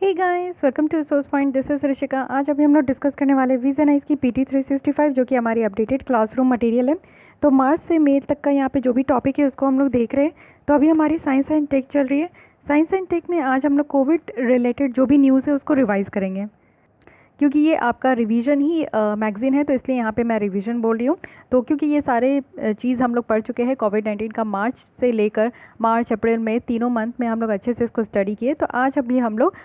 Hey guys, welcome to source point. This is Rishika. आज अभी हम लोग डिस्कस करने वाले विजन है इसकी PT 365 जो कि हमारी अपडेटेड क्लासरूम मटेरियल है। तो मार्च से मई तक का यहाँ पे जो भी टॉपिक है उसको हम लोग देख रहे हैं। तो अभी हमारी साइंस एंड टेक चल रही है। साइंस एंड टेक में आज हम लोग कोविड रिलेटेड जो भी न्यूज़ है उसको रिवाइज़ करेंगे, क्योंकि ये आपका रिवीजन ही मैगज़ीन है तो इसलिए यहाँ पे मैं रिवीजन बोल रही हूँ। तो क्योंकि ये सारे चीज़ हम लोग पढ़ चुके हैं कोविड-19 का, मार्च से लेकर मार्च अप्रैल मई तीनों मंथ में हम लोग अच्छे से इसको स्टडी किए। तो आज अभी हम लोग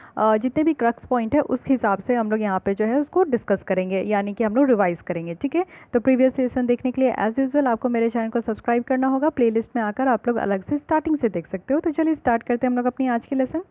जितने भी क्रक्स पॉइंट है उस हिसाब से हम लोग यहाँ पे जो है उसको डिस्कस करेंगे, यानी कि हम लोग रिवाइज़ करेंगे। ठीक है, तो प्रीवियस सेशन देखने के लिए एज़ यूजुअल आपको मेरे चैनल को सब्सक्राइब करना होगा। प्लेलिस्ट में आकर आप लोग अलग से स्टार्टिंग से देख सकते हो। तो चलिए स्टार्ट करते हैं हम लोग अपनी आज की लेसन।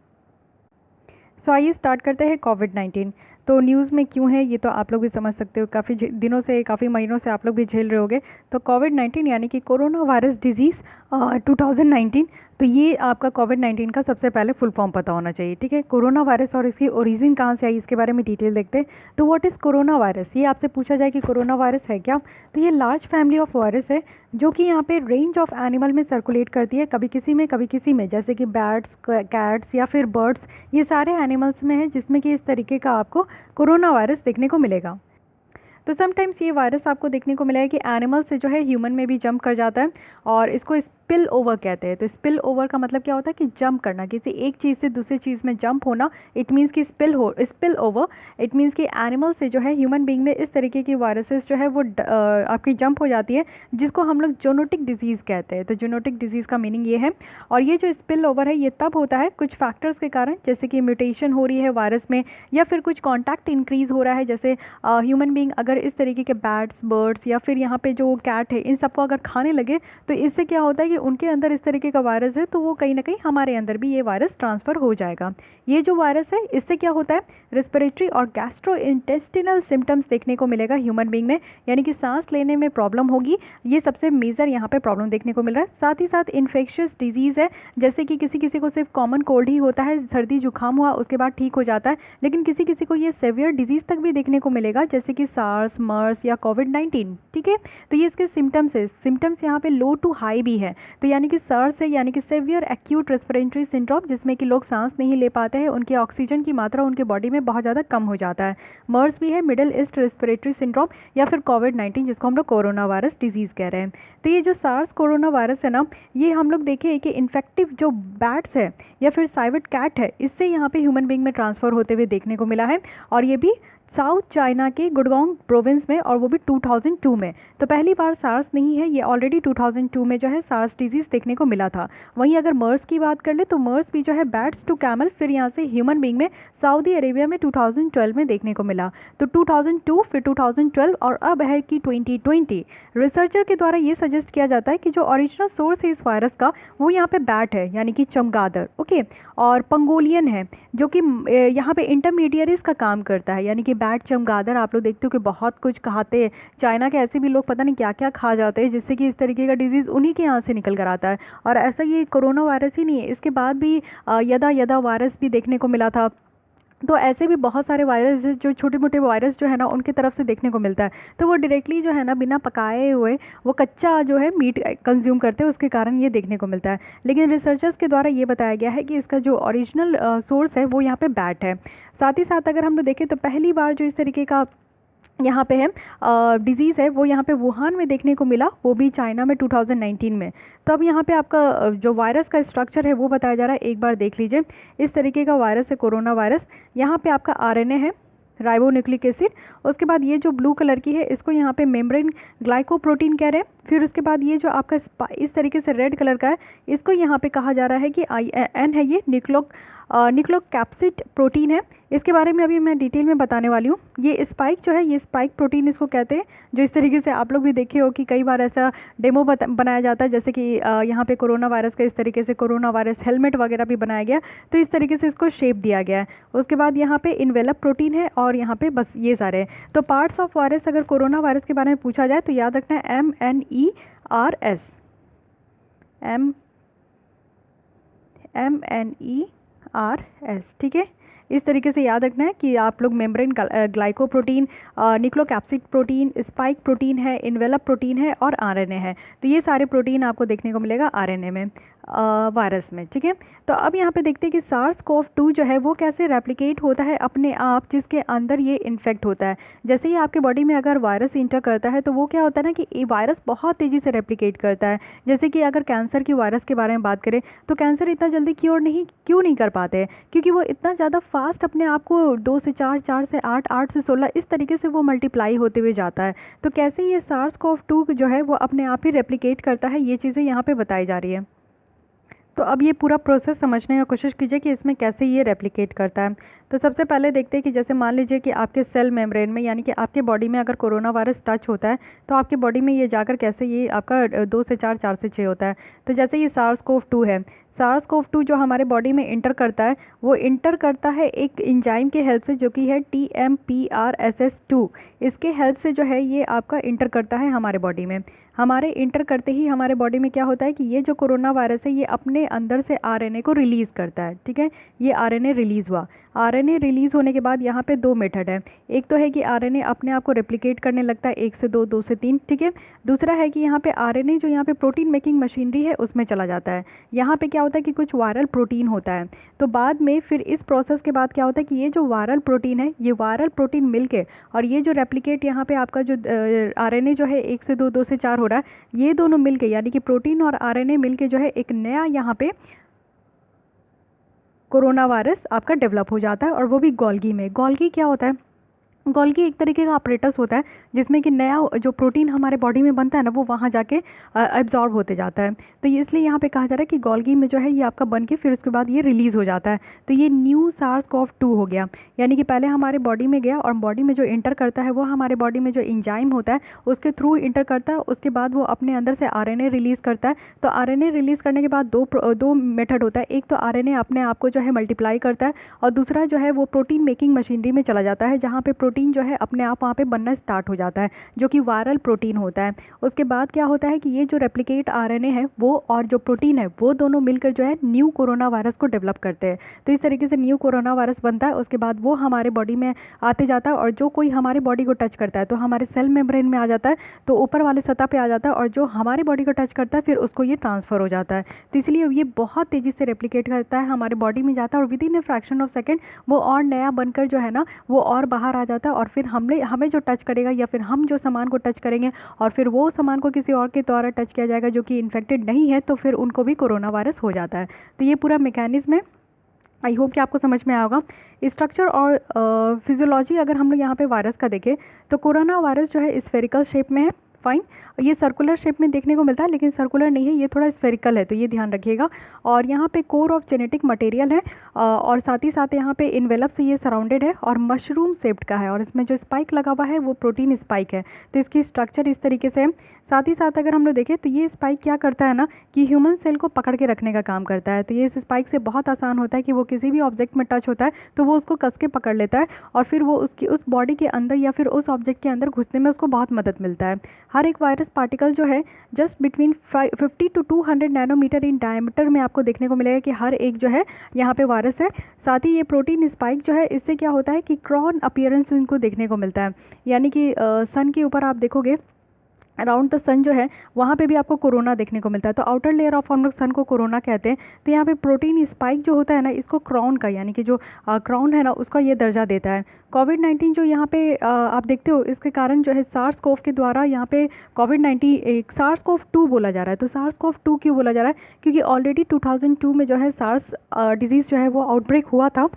सो आइए स्टार्ट करते हैं कोविड-19। तो न्यूज़ में क्यों है ये तो आप लोग भी समझ सकते हो, काफ़ी दिनों से, काफ़ी महीनों से आप लोग भी झेल रहे होगे। तो कोविड-19 यानी कि कोरोना वायरस डिजीज़ 2019। तो ये आपका कोविड-19 का सबसे पहले फुल फॉर्म पता होना चाहिए। ठीक है, कोरोना वायरस और इसकी ओरिजिन कहाँ से आई इसके बारे में डिटेल देखते हैं। तो व्हाट इज़ कोरोना वायरस, ये आपसे पूछा जाए कि कोरोना वायरस है क्या। तो ये लार्ज फैमिली ऑफ वायरस है जो कि यहाँ पे रेंज ऑफ एनिमल में सर्कुलेट करती है, कभी किसी में कभी किसी में, जैसे कि बैट्स, कैट्स या फिर बर्ड्स। ये सारे एनिमल्स में है जिसमें कि इस तरीके का आपको कोरोना वायरस देखने को मिलेगा। तो समटाइम्स ये वायरस आपको देखने को मिला है कि एनिमल से जो है ह्यूमन में भी जंप कर जाता है और इसको स्पिल ओवर कहते हैं। तो स्पिल ओवर का मतलब क्या होता है कि जंप करना, किसी एक चीज़ से दूसरी चीज़ में जंप होना। इट मीन्स कि स्पिल ओवर इट मीन्स कि एनिमल से जो है ह्यूमन बीइंग में इस तरीके की वायरसेस जो है वो आपकी जंप हो जाती है, जिसको हम लोग जोनोटिक डिजीज़ कहते हैं। तो जोनोटिक डिजीज़ का मीनिंग ये है। और ये जो स्पिल ओवर है ये तब होता है कुछ फैक्टर्स के कारण, जैसे कि म्यूटेशन हो रही है वायरस में या फिर कुछ कॉन्टैक्ट इंक्रीज़ हो रहा है। जैसे ह्यूमन बीइंग अगर इस तरीके के बैट्स, बर्ड्स या फिर यहाँ पे जो कैट है इन सबको अगर खाने लगे तो इससे क्या होता है कि उनके अंदर इस तरीके का वायरस है, तो वो कहीं ना कहीं हमारे अंदर भी ये वायरस ट्रांसफ़र हो जाएगा। ये जो वायरस है इससे क्या होता है, रेस्पिरेटरी और गैस्ट्रो इंटेस्टिनल सिम्टम्स देखने को मिलेगा ह्यूमन बीइंग में, यानी कि सांस लेने में प्रॉब्लम होगी। ये सबसे मेजर यहाँ पे प्रॉब्लम देखने को मिल रहा है। साथ ही साथ इन्फेक्शियस डिजीज़ है, जैसे कि किसी किसी को सिर्फ कॉमन कोल्ड ही होता है, सर्दी जुकाम हुआ उसके बाद ठीक हो जाता है, लेकिन किसी किसी को ये सेवियर डिजीज़ तक भी देखने को मिलेगा, जैसे कि सार्स, मर्स या कोविड-19। ठीक है, तो ये इसके सिम्टम्स है। सिम्टम्स यहाँ पे लो टू हाई भी है। तो यानी कि सार्स है यानी कि सेवियर एक्यूट रेस्पिरेटरी सिंड्रोम, जिसमें कि लोग सांस नहीं ले पाते हैं, उनकी ऑक्सीजन की मात्रा उनके बॉडी में बहुत ज़्यादा कम हो जाता है। मर्स भी है, मिडिल ईस्ट रेस्पिरेटरी सिंड्रोम, या फिर कोविड-19 जिसको हम लोग कोरोना वायरस डिजीज़ कह रहे हैं। तो ये जो सार्स कोरोना वायरस है ना, ये हम लोग देखें कि इन्फेक्टिव जो बैट्स है या फिर साइवेट कैट है, इससे यहाँ पे ह्यूमन बीइंग में ट्रांसफ़र होते हुए देखने को मिला है। और ये भी साउथ चाइना के गुड़गांव प्रोविंस में, और वो भी 2002 में। तो पहली बार सार्स नहीं है, ये ऑलरेडी 2002 में जो है सार्स डिजीज़ देखने को मिला था। वहीं अगर मर्स की बात कर ले तो मर्स भी जो है बैट्स टू कैमल, फिर यहाँ से ह्यूमन बीइंग में सऊदी अरेबिया में 2012 में देखने को मिला। तो 2002 फिर 2012 और अब है कि 2020। रिसर्चर के द्वारा ये सजेस्ट किया जाता है कि जो ओरिजिनल सोर्स है इस वायरस का वो यहाँ पे बैट है, यानी कि चमगादड़। ओके, और पंगोलियन है जो कि यहाँ पे इंटरमीडियरीज का काम करता है, यानी कि बैट, चमगादड़। आप लोग देखते हो कि बहुत कुछ खाते हैं, चाइना के ऐसे भी लोग पता नहीं क्या क्या खा जाते हैं जिससे कि इस तरीके का डिजीज़ उन्हीं के यहाँ से निकल कर आता है। और ऐसा ये कोरोना वायरस ही नहीं है, इसके बाद भी यदा यदा वायरस भी देखने को मिला था। तो ऐसे भी बहुत सारे वायरस जो छोटे मोटे वायरस जो है ना उनकी तरफ से देखने को मिलता है। तो वो डायरेक्टली जो है ना बिना पकाए हुए वो कच्चा जो है मीट कंज्यूम करते हैं, उसके कारण ये देखने को मिलता है। लेकिन रिसर्चर्स के द्वारा ये बताया गया है कि इसका जो ओरिजिनल सोर्स है वो यहाँ पे बैट है। साथ ही साथ अगर हम लोग देखें तो पहली बार जो इस तरीके का यहाँ पे है डिज़ीज़ है वो यहाँ पे वुहान में देखने को मिला, वो भी चाइना में 2019 में। तो अब यहाँ पे आपका जो वायरस का स्ट्रक्चर है वो बताया जा रहा है, एक बार देख लीजिए। इस तरीके का वायरस है कोरोना वायरस। यहाँ पे आपका RNA है, राइबोन्यूक्लिक एसिड। उसके बाद ये जो ब्लू कलर की है इसको यहाँ पे मेम्ब्रेन ग्लाइकोप्रोटीन कह रहे हैं। फिर उसके बाद ये जो आपका इस तरीके से रेड कलर का है, इसको यहाँ पे कहा जा रहा है कि IN है, ये न्यूक्लियोकैप्सिड प्रोटीन है। इसके बारे में अभी मैं डिटेल में बताने वाली हूँ। ये स्पाइक जो है, ये स्पाइक प्रोटीन इसको कहते हैं, जो इस तरीके से आप लोग भी देखे हो कि कई बार ऐसा डेमो बनाया जाता है, जैसे कि यहाँ पे कोरोना वायरस का इस तरीके से कोरोना वायरस हेलमेट वगैरह भी बनाया गया, तो इस तरीके से इसको शेप दिया गया है। उसके बाद यहाँ पे इन्वेलप प्रोटीन है और यहाँ पे बस ये सारे हैं। तो पार्ट्स ऑफ वायरस अगर कोरोना वायरस के बारे में पूछा जाए तो याद रखना है MNERS, MNERS। ठीक है, इस तरीके से याद रखना है कि आप लोग membrane glycoprotein, nucleocapsid protein, spike protein है, इन्वेलप प्रोटीन है और आरएनए है। तो ये सारे प्रोटीन आपको देखने को मिलेगा आरएनए में, वायरस में, ठीक है। तो अब यहाँ पे देखते हैं कि SARS-CoV-2 जो है वो कैसे रेप्लिकेट होता है अपने आप, जिसके अंदर ये इन्फेक्ट होता है। जैसे ही आपके बॉडी में अगर वायरस इंटर करता है तो वो क्या होता है ना कि ये वायरस बहुत तेज़ी से रेप्लिकेट करता है। जैसे कि अगर कैंसर की वायरस के बारे में बात करें तो कैंसर इतना जल्दी क्यों नहीं कर पाते हैं, क्योंकि वो इतना ज़्यादा फास्ट अपने आप को 2 से 4, 4 से 8, 8 से 16 इस तरीके से वो मल्टीप्लाई होते हुए जाता है। तो कैसे ये SARS-CoV-2 जो है वो अपने आप ही रेप्लिकेट करता है, ये चीज़ें यहाँ पे बताई जा रही है। तो अब ये पूरा प्रोसेस समझने की कोशिश कीजिए कि इसमें कैसे ये रेप्लिकेट करता है। तो सबसे पहले देखते हैं कि जैसे मान लीजिए कि आपके सेल मेम्ब्रेन में, यानी कि आपके बॉडी में अगर कोरोना वायरस टच होता है तो आपके बॉडी में ये जाकर कैसे ये आपका 2 से 4, 4 से 6 होता है। तो जैसे ये SARS-CoV-2 है, SARS-CoV-2 जो हमारे बॉडी में इंटर करता है वो इंटर करता है एक एंजाइम के हेल्प से, जो कि है TMPRSS2। इसके हेल्प से जो है ये आपका इंटर करता है हमारे बॉडी में। हमारे इंटर करते ही हमारे बॉडी में क्या होता है कि ये जो कोरोना वायरस है ये अपने अंदर से आरएनए को रिलीज़ करता है, ठीक है। ये आरएनए रिलीज़ हुआ। आरएनए रिलीज़ होने के बाद यहाँ पे 2 मेथड है। एक तो है कि आरएनए अपने आप को रेप्लिकेट करने लगता है 1 से 2, 2 से 3, ठीक है। दूसरा है कि यहाँ पे आरएनए जो यहाँ पे प्रोटीन मेकिंग मशीनरी है उसमें चला जाता है। यहाँ पे क्या होता है कि कुछ वायरल प्रोटीन होता है। तो बाद में फिर इस प्रोसेस के बाद क्या होता है कि ये जो वायरल प्रोटीन है, ये वायरल प्रोटीन मिलके और ये जो रेप्लिकेट यहाँ पे आपका जो आरएनए जो है 1 से 2, 2 से 4 हो रहा है, ये दोनों मिलके यानी कि प्रोटीन और आरएनए मिलके जो है एक नया यहाँ पे कोरोना वायरस आपका डेवलप हो जाता है, और वो भी गोल्गी में। गोल्गी क्या होता है? गोल्गी एक तरीके का अपरेटस होता है जिसमें कि नया जो प्रोटीन हमारे बॉडी में बनता है ना वो वहाँ जाके एब्जॉर्ब होते जाता है। तो ये इसलिए यहाँ पे कहा जा रहा है कि गोल्गी में जो है ये आपका बन के फिर उसके बाद ये रिलीज़ हो जाता है। तो ये न्यू SARS-CoV-2 हो गया, यानी कि पहले हमारे बॉडी में गया और बॉडी में जो इंटर करता है वो हमारे बॉडी में जो एंजाइम होता है उसके थ्रू इंटर करता है। उसके बाद वो अपने अंदर से आरएनए रिलीज़ करता है। तो आरएनए रिलीज़ करने के बाद दो मेथड होता है। एक तो आरएनए अपने आप को जो है मल्टीप्लाई करता है, और दूसरा जो है वो प्रोटीन मेकिंग मशीनरी में चला जाता है, जहाँ पे प्रोटीन जो है अपने आप वहाँ पे बनना स्टार्ट हो जाता है, जो कि वायरल प्रोटीन होता है। उसके बाद क्या होता है कि ये जो रेप्लिकेट आरएनए है वो और जो प्रोटीन है वो दोनों मिलकर जो है न्यू कोरोना वायरस को डेवलप करते हैं। तो इस तरीके से न्यू कोरोना वायरस बनता है। उसके बाद वो हमारे बॉडी में आते जाता है, और जो कोई हमारे बॉडी को टच करता है तो हमारे सेल मेम्ब्रेन में आ जाता है, तो ऊपर वाले सतह पे आ जाता है, और जो हमारे बॉडी को टच करता है फिर उसको ये ट्रांसफ़र हो जाता है। तो इसलिए ये बहुत तेज़ी से रेप्लिकेट करता है, हमारे बॉडी में जाता है, और with in a fraction of second वो और नया बनकर जो है ना वो और बाहर आ जाता है, और फिर हमें जो टच करेगा या फिर हम जो सामान को टच करेंगे और फिर वो सामान को किसी और के द्वारा टच किया जाएगा जो कि इन्फेक्टेड नहीं है, तो फिर उनको भी कोरोना वायरस हो जाता है। तो ये पूरा मैकेनिज्म है। आई होप कि आपको समझ में आया होगा। स्ट्रक्चर और फिजियोलॉजी अगर हम लोग यहाँ पे वायरस का देखें तो कोरोना वायरस जो है स्फेरिकल शेप में है, फाइन। ये सर्कुलर शेप में देखने को मिलता है, लेकिन सर्कुलर नहीं है, ये थोड़ा स्फेरिकल है, तो ये ध्यान रखिएगा। और यहाँ पे कोर ऑफ जेनेटिक मटेरियल है, और साथ ही साथ यहाँ पे इन्वेलप से ये सराउंडेड है और मशरूम शेप्ड का है, और इसमें जो स्पाइक लगा हुआ है वो प्रोटीन स्पाइक है। तो इसकी स्ट्रक्चर इस तरीके से है। साथ ही साथ अगर हम लोग देखें तो ये स्पाइक क्या करता है ना कि ह्यूमन सेल को पकड़ के रखने का काम करता है। तो ये इस स्पाइक से बहुत आसान होता है कि वो किसी भी ऑब्जेक्ट में टच होता है तो वो उसको कस के पकड़ लेता है, और फिर वो उसकी उस बॉडी के अंदर या फिर उस ऑब्जेक्ट के अंदर घुसने में उसको बहुत मदद मिलता है। हर एक वायरस पार्टिकल जो है just between 50 to 200 nanometer in diameter में आपको देखने को मिलेगा कि हर एक जो है यहाँ पे वायरस है। साथ ही ये प्रोटीन स्पाइक जो है इससे क्या होता है कि क्रॉन अपीयरेंस इनको देखने को मिलता है, यानी कि सन के ऊपर आप देखोगे अराउंड द सन जो है वहाँ पे भी आपको कोरोना देखने को मिलता है। तो आउटर लेयर ऑफ हम लोग सन को कोरोना कहते हैं। तो यहाँ पे प्रोटीन स्पाइक जो होता है ना इसको क्राउन का, यानी कि जो क्राउन है ना उसका ये दर्जा देता है। कोविड-19 जो यहाँ पे आप देखते हो इसके कारण जो है SARS-CoV के द्वारा यहाँ पे कोविड-19 एक SARS-CoV-2 बोला जा रहा है। तो SARS-CoV-2 क्यों बोला जा रहा है? क्योंकि ऑलरेडी 2002 में जो है SARS डिजीज़ जो है वो आउटब्रेक हुआ था।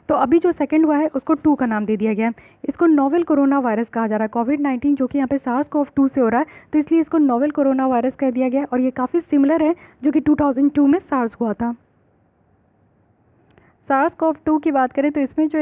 तो अभी जो सेकंड हुआ है उसको 2 का नाम दे दिया गया है। इसको नोवेल कोरोना वायरस कहा जा रहा है। कोविड-19 जो कि यहाँ पे SARS-CoV-2 से हो रहा है, तो इसलिए इसको नोवेल कोरोना वायरस कह दिया गया है, और ये काफ़ी सिमिलर है जो कि 2002 में SARS हुआ था। SARS-CoV-2 की बात करें तो इसमें जो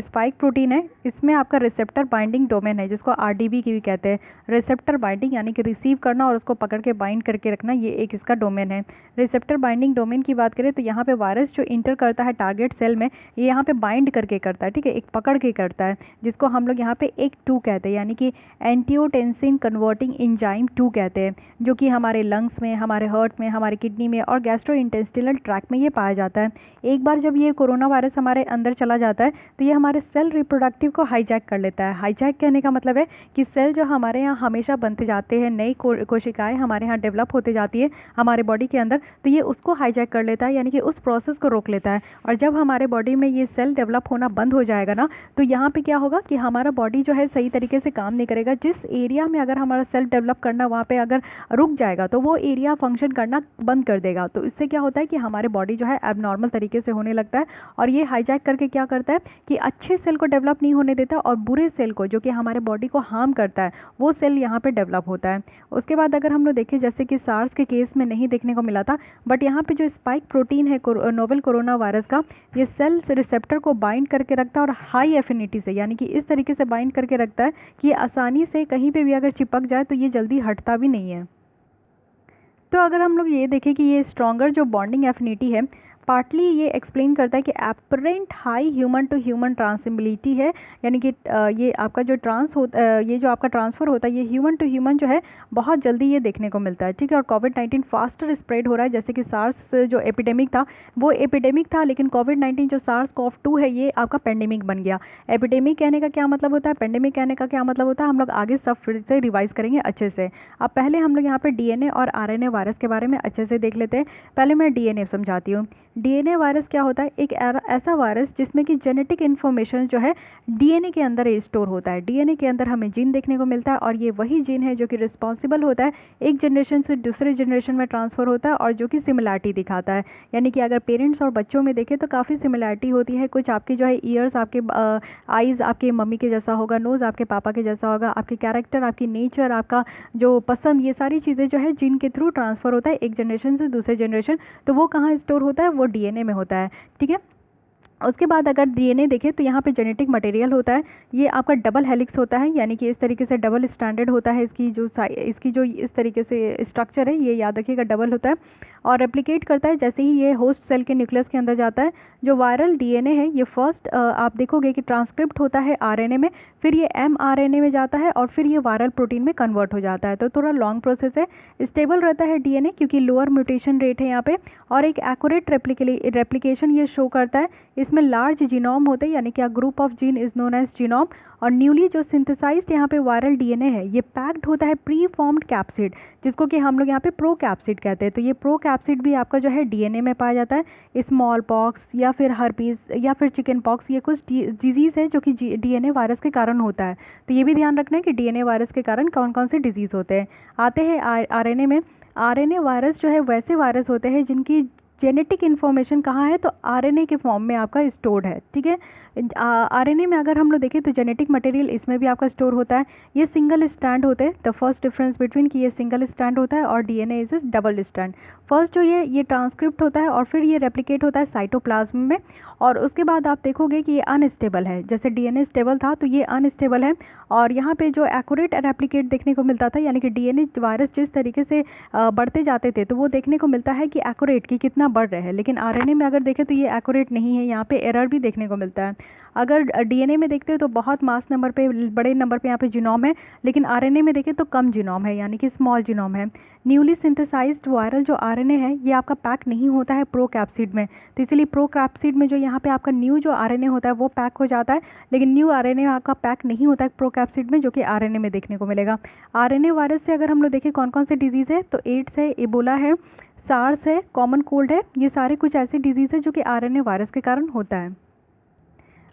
स्पाइक प्रोटीन है इसमें आपका रिसेप्टर बाइंडिंग डोमेन है, जिसको RDB की भी कहते हैं। रिसेप्टर बाइंडिंग यानी कि रिसीव करना और उसको पकड़ के बाइंड करके रखना, ये एक इसका डोमेन है। रिसेप्टर बाइंडिंग डोमेन की बात करें तो यहाँ पे वायरस जो इंटर करता है टारगेट सेल में, ये यहाँ पे बाइंड करके करता है, ठीक है, एक पकड़ के करता है, जिसको हम लोग यहाँ पे एक 2 कहते हैं, यानी कि एंटियोटेंसिन कन्वर्टिंग एंजाइम 2 कहते हैं, जो कि हमारे लंग्स में, हमारे हार्ट में, हमारे किडनी में और गैस्ट्रोइंटेस्टिनल ट्रैक्ट में ये पाया जाता है। एक बार जब ये कोरोना वायरस हमारे अंदर चला जाता है तो ये हमारे सेल रिप्रोडक्टिव को हाईजैक कर लेता है। हाईजैक कहने का मतलब है कि सेल जो हमारे यहाँ हमेशा बनते जाते हैं, नई कोशिकाएं हमारे यहाँ डेवलप होते जाती है हमारे बॉडी के अंदर, तो ये उसको हाईजैक कर लेता है, यानी कि उस प्रोसेस को रोक लेता है। और जब हमारे बॉडी में ये सेल डेवलप होना बंद हो जाएगा ना, तो यहाँ पे क्या होगा कि हमारा बॉडी जो है सही तरीके से काम नहीं करेगा। जिस एरिया में अगर हमारा सेल डेवलप करना वहाँ पे अगर रुक जाएगा तो वो एरिया फंक्शन करना बंद कर देगा। तो इससे क्या होता है कि हमारे बॉडी जो है एबनॉर्मल तरीके से होने लगता है, और ये हाईजैक करके क्या करता है कि अच्छे सेल को डेवलप नहीं होने देता, और बुरे सेल को जो कि हमारे बॉडी को हार्म करता है वो सेल यहाँ पे डेवलप होता है। उसके बाद अगर हम लोग देखें, जैसे कि सार्स के केस में नहीं देखने को मिला था, बट यहाँ पे जो स्पाइक प्रोटीन है नोवेल कोरोना वायरस का, ये सेल रिसेप्टर को बाइंड करके रखता है और हाई एफिनिटी से, यानी कि इस तरीके से बाइंड करके रखता है कि ये आसानी से कहीं पे भी अगर चिपक जाए तो ये जल्दी हटता भी नहीं है। तो अगर हम लोग ये देखें कि ये स्ट्रॉन्गर जो बॉन्डिंग एफिनिटी है, पार्टली ये एक्सप्लेन करता है कि apparent high human to human transmissibility है, यानी कि ये आपका जो ये जो आपका ट्रांसफ़र होता है ये ह्यूमन टू ह्यूमन जो है बहुत जल्दी ये देखने को मिलता है, ठीक है। और कोविड-19 फास्टर स्प्रेड हो रहा है, जैसे कि सार्स जो एपिडेमिक था वो एपिडेमिक था, लेकिन कोविड-19 जो SARS-CoV-2 है ये आपका पेंडेमिक बन गया। एपिडेमिक कहने का क्या मतलब होता है, पेंडेमिक कहने का क्या मतलब होता है, हम लोग आगे सब फिर से रिवाइज करेंगे अच्छे से। अब पहले हम लोग यहाँ पे DNA और RNA वायरस के बारे में अच्छे से देख लेते हैं। पहले मैं DNA समझाती हूँ। DNA वायरस क्या होता है, एक ऐसा वायरस जिसमें कि जेनेटिक इन्फॉर्मेशन जो है DNA के अंदर स्टोर होता है। DNA के अंदर हमें जीन देखने को मिलता है, और ये वही जीन है जो कि रिस्पॉन्सिबल होता है एक जनरेशन से दूसरे जनरेशन में ट्रांसफ़र होता है, और जो कि सिमिलैरिटी दिखाता है। यानी कि अगर पेरेंट्स और बच्चों में देखें तो काफ़ी सिमिलैरिटी होती है। कुछ आपकी जो है ईयर्स, आपके आइज़ आपके मम्मी के जैसा होगा, नोज़ आपके पापा के जैसा होगा, आपके कैरेक्टर, आपकी नेचर, आपका जो पसंद, ये सारी चीज़ें जो है जीन के थ्रू ट्रांसफ़र होता है एक जनरेशन से दूसरे जनरेशन। तो वो कहाँ स्टोर होता है, वो DNA में होता है, ठीक है। उसके बाद अगर DNA देखें तो यहाँ पे जेनेटिक मटेरियल होता है, ये आपका डबल हेलिक्स होता है, यानी कि इस तरीके से डबल स्टैंडर्ड होता है। इसकी जो इस तरीके से स्ट्रक्चर है ये याद रखिएगा डबल होता है, और रेप्लिकेट करता है जैसे ही ये होस्ट सेल के न्यूक्लियस के अंदर जाता है। जो वायरल DNA है ये फर्स्ट आप देखोगे कि ट्रांसक्रिप्ट होता है RNA में, फिर ये mRNA में जाता है, और फिर ये वायरल प्रोटीन में कन्वर्ट हो जाता है। तो थोड़ा लॉन्ग प्रोसेस है। स्टेबल रहता है DNA क्योंकि लोअर म्यूटेशन रेट है यहाँ पे, और एक एक्यूरेट रेप्लिकेशन ये शो करता है। इसमें लार्ज जीनोम होते हैं, यानी कि group of gene is known as genome. और न्यूली जो सिंथेसाइज्ड यहाँ पे वायरल DNA है ये पैक्ड होता है प्री फॉर्म्ड कैप्सिड, जिसको कि हम लोग यहाँ पे प्रो कैप्सिड कहते हैं। तो ये प्रो कैप्सिड भी आपका जो है DNA में पाया जाता है। स्मॉल पॉक्स या फिर हर्पीस या फिर चिकन पॉक्स, ये कुछ डिजीज़ है जो कि DNA वायरस के कारण होता है। तो ये भी ध्यान रखना है कि DNA वायरस के कारण कौन कौन से डिजीज़ होते हैं। आते हैं RNA में। RNA वायरस जो है वैसे वायरस होते हैं जिनकी जेनेटिक इन्फॉर्मेशन कहाँ है, तो RNA के फॉर्म में आपका स्टोर्ड है, ठीक है। RNA में अगर हम लोग देखें तो जेनेटिक मटेरियल इसमें भी आपका स्टोर होता है। ये सिंगल स्टैंड होते हैं। द फर्स्ट डिफरेंस बिटवीन कि ये सिंगल स्टैंड होता है और DNA is double stand. First जो ये ट्रांसक्रिप्ट होता है और फिर ये रेप्लिकेट होता है साइटोप्लाज्म में, और उसके बाद आप देखोगे कि ये अनस्टेबल है। जैसे DNA स्टेबल था तो ये अनस्टेबल है, और यहाँ पे जो एक्यूरेट रेप्लिकेट देखने को मिलता था, यानी कि DNA वायरस जिस तरीके से बढ़ते जाते थे तो वो देखने को मिलता है कि एक्यूरेट की कितना बढ़ रहे हैं। लेकिन RNA में अगर देखें तो ये एक्यूरेट नहीं है, यहाँ पे एरर भी देखने को मिलता है। अगर DNA में देखते हो तो बहुत मास नंबर पे, बड़े नंबर पे यहाँ पे जीनोम है, लेकिन RNA में देखें तो कम जीनोम है, यानी कि स्मॉल जीनोम है। न्यूली सिंथेसाइज्ड वायरल जो RNA है ये आपका पैक नहीं होता है प्रो कैप्सिड में, तो इसलिए प्रो कैप्सिड में जो यहाँ पे आपका न्यू जो RNA होता है वो पैक हो जाता है, लेकिन न्यू RNA आपका पैक नहीं होता है प्रो कैप्सिड में, जो कि RNA में देखने को मिलेगा। RNA वायरस से अगर हम लोग देखें कौन कौन से डिजीज़ है, तो एड्स है, इबोला है, सार्स है, कॉमन कोल्ड है, ये सारे कुछ ऐसे डिजीज़ है जो कि RNA वायरस के कारण होता है।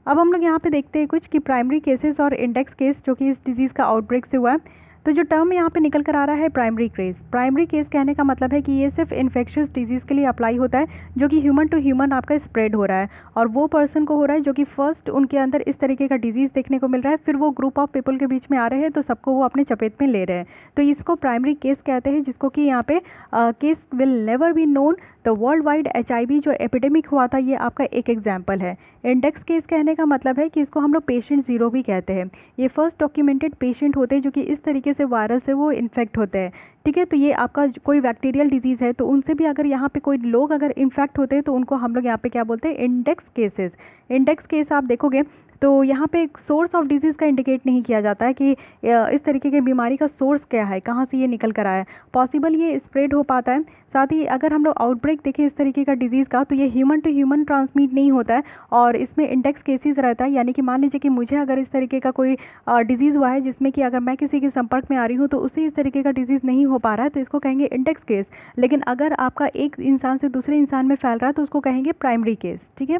अब हम लोग यहाँ पे देखते हैं कुछ कि प्राइमरी केसेस और इंडेक्स केस जो कि इस डिजीज़ का आउटब्रेक से हुआ है। तो जो टर्म यहाँ पे निकल कर आ रहा है प्राइमरी केस, प्राइमरी केस कहने का मतलब है कि ये सिर्फ इन्फेक्शियस डिजीज़ के लिए अप्लाई होता है जो कि ह्यूमन टू ह्यूमन आपका स्प्रेड हो रहा है, और वो पर्सन को हो रहा है जो कि फर्स्ट उनके अंदर इस तरीके का डिजीज़ देखने को मिल रहा है, फिर वो ग्रुप ऑफ पीपल के बीच में आ रहे हैं तो सबको वो अपने चपेट में ले रहे हैं। तो इसको प्राइमरी केस कहते हैं, जिसको कि यहाँ पे case will never be known. तो वर्ल्ड वाइड HIV जो एपिडेमिक हुआ था ये आपका एक एग्जाम्पल है। इंडेक्स केस कहने का मतलब है कि इसको हम लोग पेशेंट ज़ीरो भी कहते हैं। ये फर्स्ट डॉक्यूमेंटेड पेशेंट होते हैं जो कि इस तरीके से वायरस से वो इन्फेक्ट होते हैं। ठीक है। तो ये आपका कोई बैक्टीरियल डिजीज़ है तो उनसे भी अगर यहाँ पे कोई लोग अगर इन्फेक्ट होते हैं तो उनको हम लोग यहाँ पे क्या बोलते हैं, इंडेक्स केसेस। इंडेक्स केस आप देखोगे तो यहाँ पे एक सोर्स ऑफ डिजीज़ का इंडिकेट नहीं किया जाता है कि इस तरीके की बीमारी का सोर्स क्या है, कहाँ से ये निकल कर आया है। पॉसिबल ये स्प्रेड हो पाता है। साथ ही अगर हम लोग आउटब्रेक देखें इस तरीके का डिजीज़ का तो ये ह्यूमन टू ह्यूमन ट्रांसमिट नहीं होता है और इसमें इंडेक्स केसेस रहता है। यानी कि मान लीजिए कि मुझे अगर इस तरीके का कोई डिजीज़ हुआ है जिसमें कि अगर मैं किसी के संपर्क में आ रही हूँ तो उसे इस तरीके का डिजीज़ नहीं हो पा रहा है तो इसको कहेंगे इंडेक्स केस। लेकिन अगर आपका एक इंसान से दूसरे इंसान में फैल रहा है तो उसको कहेंगे प्राइमरी केस। ठीक है।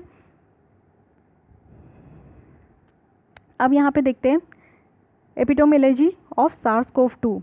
अब यहाँ पे देखते हैं एपिडोमियोलॉजी ऑफ SARS-CoV-2।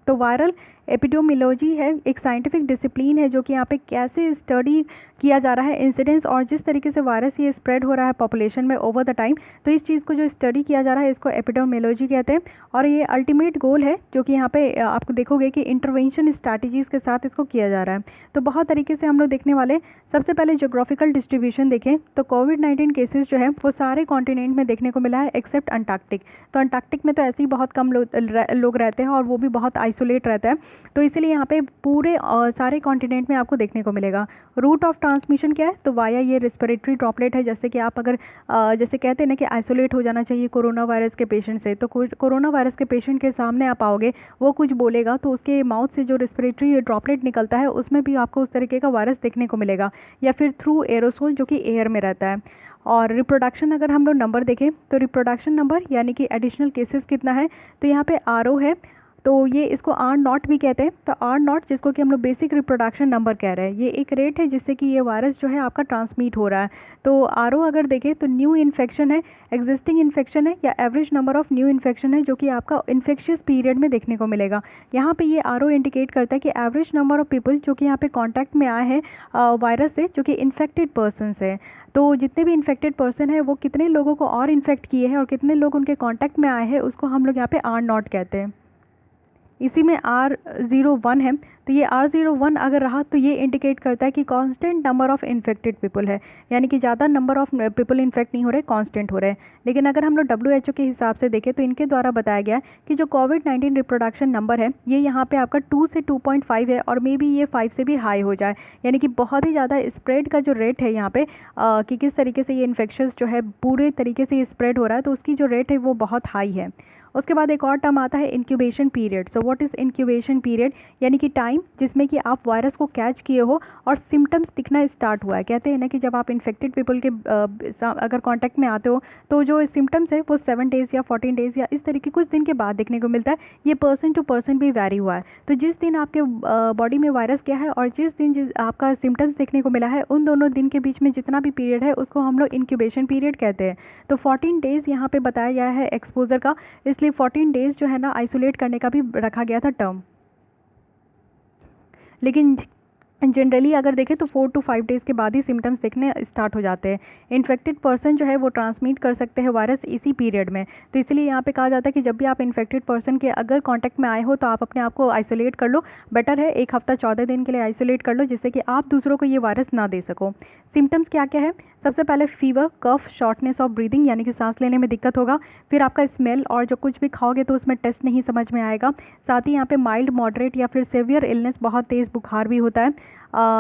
तो वायरल एपिडोमियोलॉजी है, एक साइंटिफिक डिसिप्लिन है जो कि यहाँ पे कैसे स्टडी किया जा रहा है इंसिडेंस और जिस तरीके से वायरस ये स्प्रेड हो रहा है पॉपुलेशन में ओवर द टाइम, तो इस चीज़ को जो स्टडी किया जा रहा है इसको एपिडोमियोलॉजी कहते हैं। और ये अल्टीमेट गोल है जो कि यहाँ पे आपको देखोगे कि इंटरवेंशन स्ट्रैटेजीज़ के साथ इसको किया जा रहा है। तो बहुत तरीके से हम लोग देखने वाले, सबसे पहले जोग्राफिकल डिस्ट्रीब्यूशन देखें तो कोविड-19 केसेस जो है वो सारे कॉन्टिनेंट में देखने को मिला है एक्सेप्ट अंटार्कटिक। तो अंटार्कटिक में तो ऐसे ही बहुत कम लोग रहते हैं और वो भी बहुत आइसोलेट रहता है, तो इसीलिए यहाँ पे पूरे सारे कॉन्टिनेंट में आपको देखने को मिलेगा। रूट ऑफ ट्रांसमिशन क्या है, तो वाया ये रेस्पिरेटरी ड्रॉपलेट है। जैसे कि आप अगर जैसे कहते हैं ना कि आइसोलेट हो जाना चाहिए कोरोना वायरस के पेशेंट से, तो कोरोना वायरस के पेशेंट के सामने आप आओगे, वो कुछ बोलेगा तो उसके माउथ से जो रेस्पिरेटरी ड्रॉपलेट निकलता है उसमें भी आपको उस तरीके का वायरस देखने को मिलेगा, या फिर थ्रू एरोसोल जो कि एयर में रहता है। और रिप्रोडक्शन अगर हम लोग नंबर देखें तो रिप्रोडक्शन नंबर यानी कि एडिशनल केसेस कितना है, तो यहाँ पे RO है, तो ये इसको R0 भी कहते हैं। तो R0 जिसको कि हम लोग बेसिक रिप्रोडक्शन नंबर कह रहे हैं, ये एक रेट है जिससे कि ये वायरस जो है आपका ट्रांसमिट हो रहा है। तो RO अगर देखें तो न्यू इन्फेक्शन है, एग्जिस्टिंग इन्फेक्शन है, या average number of new infection है जो कि आपका इन्फेक्शियस पीरियड में देखने को मिलेगा। यहाँ पे ये RO इंडिकेट करता है कि एवरेज नंबर ऑफ पीपल जो कि यहाँ पे कॉन्टैक्ट में आए हैं वायरस से, जो कि इन्फेक्टेड पर्सन है। तो जितने भी इन्फेक्टेड पर्सन है वो कितने लोगों को और इन्फेक्ट किए हैं और कितने लोग उनके कॉन्टैक्ट में आए हैं उसको हम लोग यहाँ पे R0 कहते हैं। इसी में R01 है, तो ये R01 अगर रहा तो ये इंडिकेट करता है कि constant number of infected people है, यानी कि ज़्यादा नंबर ऑफ़ पीपल इन्फेक्ट नहीं हो रहे, कांस्टेंट हो रहे हैं। लेकिन अगर हम लोग WHO के हिसाब से देखें तो इनके द्वारा बताया गया कि जो कोविड-19 रिप्रोडक्शन नंबर है ये यहाँ पे आपका 2 से 2.5 है और मे बी ये 5 से भी हाई हो जाए, यानी कि बहुत ही ज़्यादा स्प्रेड का जो रेट है यहाँ पे कि किस तरीके से ये इन्फेक्शंस जो है पूरे तरीके से स्प्रेड हो रहा है, तो उसकी जो रेट है वो बहुत हाई है। उसके बाद एक और टर्म आता है incubation period. So what is incubation period, यानी कि टाइम जिसमें कि आप वायरस को कैच किए हो और सिम्टम्स दिखना स्टार्ट हुआ है। कहते हैं ना कि जब आप इन्फेक्टेड पीपल के अगर कांटेक्ट में आते हो तो जो सिम्टम्स है वो 7 डेज़ या 14 डेज़ या इस तरीके कुछ दिन के बाद देखने को मिलता है। ये पर्सन टू पर्सन भी वैरी हुआ है। तो जिस दिन आपके बॉडी में वायरस गया है और जिस दिन आपका सिम्टम्स देखने को मिला है उन दोनों दिन के बीच में जितना भी पीरियड है उसको हम लोग इंक्यूबेशन पीरियड कहते हैं। तो 14 डेज़ यहाँ पे बताया गया है एक्सपोजर का, इसलिए 14 डेज़ जो है ना आइसोलेट करने का भी रखा गया था टर्म। लेकिन जनरली अगर देखें तो 4 to 5 डेज़ के बाद ही सिम्टम्स दिखने स्टार्ट हो जाते हैं। इन्फेक्टेड पर्सन जो है वो ट्रांसमिट कर सकते हैं वायरस इसी पीरियड में, तो इसलिए यहाँ पे कहा जाता है कि जब भी आप इन्फेक्टेड पर्सन के अगर कांटेक्ट में आए हो तो आप अपने आप को आइसोलेट कर लो। बेटर है 1 हफ्ता 14 दिन के लिए आइसोलेट कर लो जिससे कि आप दूसरों को ये वायरस ना दे सको। सिम्टम्स क्या क्या है, सबसे पहले fever, cough, shortness of breathing यानी कि सांस लेने में दिक्कत होगा। फिर आपका स्मेल, और जो कुछ भी खाओगे तो उसमें टेस्ट नहीं समझ में आएगा। साथ ही यहाँ पे माइल्ड, मॉडरेट या फिर सेवियर इलनेस, बहुत तेज़ बुखार भी होता है।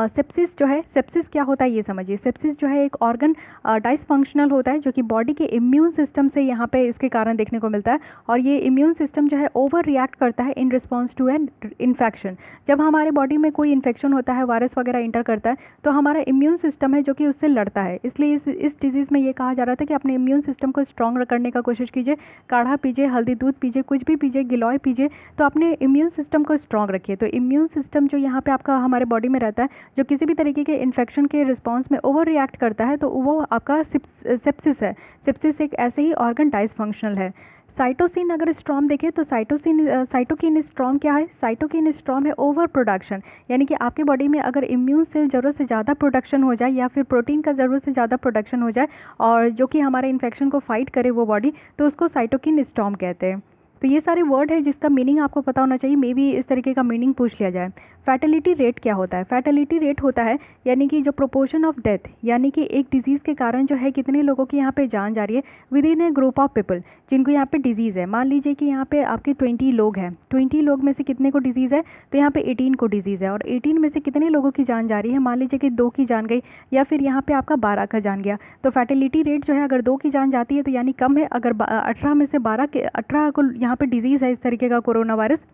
सेप्सिस जो है, सेप्सिस क्या होता है ये समझिए। सेप्सिस जो है एक ऑर्गन डाइसफंक्शनल होता है जो कि बॉडी के इम्यून सिस्टम से यहाँ पे इसके कारण देखने को मिलता है, और ये इम्यून सिस्टम जो है ओवर रिएक्ट करता है in response to an infection. जब हमारे बॉडी में कोई इन्फेक्शन होता है, वायरस वगैरह इंटर करता है, तो हमारा इम्यून सिस्टम है जो कि उससे लड़ता है। इसलिए इस डिजीज़ में ये कहा जा रहा था कि अपने इम्यून सिस्टम को स्ट्रॉन्ग करने का कोशिश कीजिए। काढ़ा पीजिए, हल्दी दूध पीजिए, कुछ भी पीजिए, गिलोय पीजिए, तो अपने इम्यून सिस्टम को स्ट्रॉन्ग रखिए। तो इम्यून सिस्टम जो यहाँ पे आपका हमारे बॉडी में रहता है, जो किसी भी तरीके के इन्फेक्शन के रिस्पॉन्स में ओवर रिएक्ट करता है, तो वो आपका सेप्सिस है। सेप्सिस एक ऐसे ही ऑर्गन डाइसफंक्शनल है। साइटोसिन अगर स्ट्रॉम देखें तो साइटोकिन स्ट्रॉम क्या है, साइटोकिन स्ट्रॉम है ओवर प्रोडक्शन, यानी कि आपके बॉडी में अगर इम्यून सेल ज़रूरत से ज़्यादा प्रोडक्शन हो जाए या फिर प्रोटीन का ज़रूरत से ज़्यादा प्रोडक्शन हो जाए और जो कि हमारे इन्फेक्शन को फाइट करे वो बॉडी, तो उसको साइटोकिन स्ट्रॉम कहते हैं। तो ये सारे वर्ड है जिसका मीनिंग आपको पता होना चाहिए, मे बी इस तरीके का मीनिंग पूछ लिया जाए। फैटिलिटी रेट क्या होता है? फैटिलिटी रेट होता है यानी कि जो प्रोपोर्शन ऑफ डेथ, यानी कि एक डिजीज़ के कारण जो है कितने लोगों की यहाँ पे जान जा रही है with in A group of people जिनको यहाँ पे डिजीज़ है। मान लीजिए कि यहाँ पे आपके 20 लोग हैं, 20 लोग में से कितने को डिजीज़ है? तो यहाँ पे 18 को डिजीज़ है, और 18 में से कितने लोगों की जान जा रही है? मान लीजिए कि 2 की जान गई, या फिर यहाँ पे आपका 12 का जान गया। तो फैटिलिटी रेट जो है अगर 2 की जान जाती है तो यानी कम है, अगर 18 में से 18 को यहाँ पे डिजीज़ है इस तरीके का कोरोना वायरस,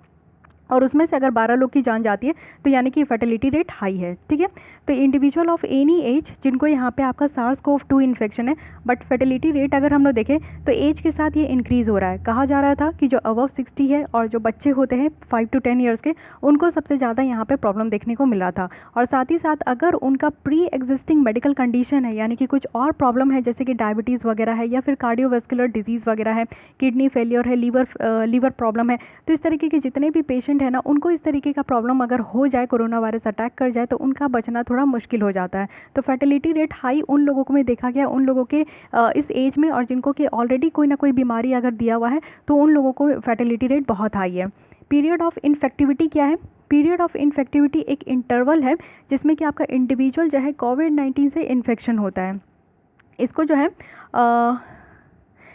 और उसमें से अगर 12 लोग की जान जाती है तो यानी कि फर्टिलिटी रेट हाई है। ठीक है, तो इंडिविजुअल ऑफ एनी एज जिनको यहाँ पे आपका SARS-CoV-2 इन्फेक्शन है, बट फर्टिलिटी रेट अगर हम लोग देखें तो एज के साथ ये इंक्रीज़ हो रहा है। कहा जा रहा था कि जो अबव 60 है और जो बच्चे होते हैं 5 to 10 ईयर्स के, उनको सबसे ज़्यादा यहाँ पे प्रॉब्लम देखने को मिला था। और साथ ही साथ अगर उनका प्री एग्जिस्टिंग मेडिकल कंडीशन है, यानी कि कुछ और प्रॉब्लम है जैसे कि डायबिटीज़ वगैरह है, या फिर कार्डियोवैस्कुलर डिजीज़ वगैरह है, किडनी फेलियर है, लीवर प्रॉब्लम है, तो इस तरीके के जितने भी पेशेंट है ना, उनको इस तरीके का प्रॉब्लम अगर हो जाए, कोरोना वायरस अटैक कर जाए, तो उनका बचना थोड़ा मुश्किल हो जाता है। तो फर्टिलिटी रेट हाई उन लोगों को में देखा गया, उन लोगों के इस एज में, और जिनको कि ऑलरेडी कोई ना कोई बीमारी अगर दिया हुआ है तो उन लोगों को फर्टिलिटी रेट बहुत हाई है। पीरियड ऑफ इन्फेक्टिविटी क्या है? पीरियड ऑफ इन्फेक्टिविटी एक इंटरवल है जिसमें कि आपका इंडिविजुअल जो है कोविड-19 से इन्फेक्शन होता है। इसको जो है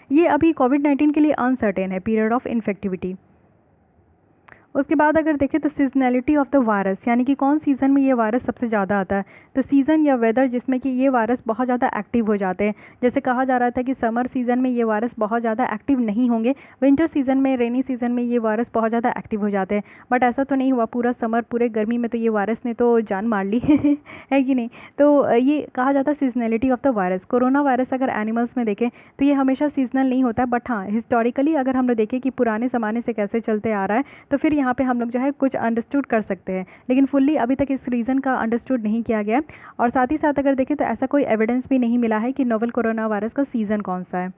ये अभी कोविड-19 के लिए अनसर्टेन है पीरियड ऑफ इन्फेक्टिविटी। उसके बाद अगर देखें तो सीजनैलिटी ऑफ द वायरस, यानी कि कौन सीज़न में ये वायरस सबसे ज़्यादा आता है? तो सीज़न या वेदर जिसमें कि ये वायरस बहुत ज़्यादा एक्टिव हो जाते हैं। जैसे कहा जा रहा था कि समर सीज़न में ये वायरस बहुत ज़्यादा एक्टिव नहीं होंगे, विंटर सीज़न में, रेनी सीज़न में ये वायरस बहुत ज़्यादा एक्टिव हो जाते हैं। बट ऐसा तो नहीं हुआ, पूरा समर पूरे गर्मी में तो ये वायरस ने तो जान मार ली है कि नहीं? तो ये कहा जाता है seasonality of the virus. Corona virus अगर एनिमल्स में देखें तो ये हमेशा सीजनल नहीं होता है, बट हाँ हिस्टोरिकली अगर हम लोग देखें कि पुराने ज़माने से कैसे चलते आ रहा है, तो फिर यहाँ पे हम लोग जो है कुछ अंडरस्टूड कर सकते हैं, लेकिन फुल्ली अभी तक इस रीज़न का अंडरस्टूड नहीं किया गया। और साथ ही साथ अगर देखें तो ऐसा कोई एविडेंस भी नहीं मिला है कि नोवेल कोरोना वायरस का सीज़न कौन सा है।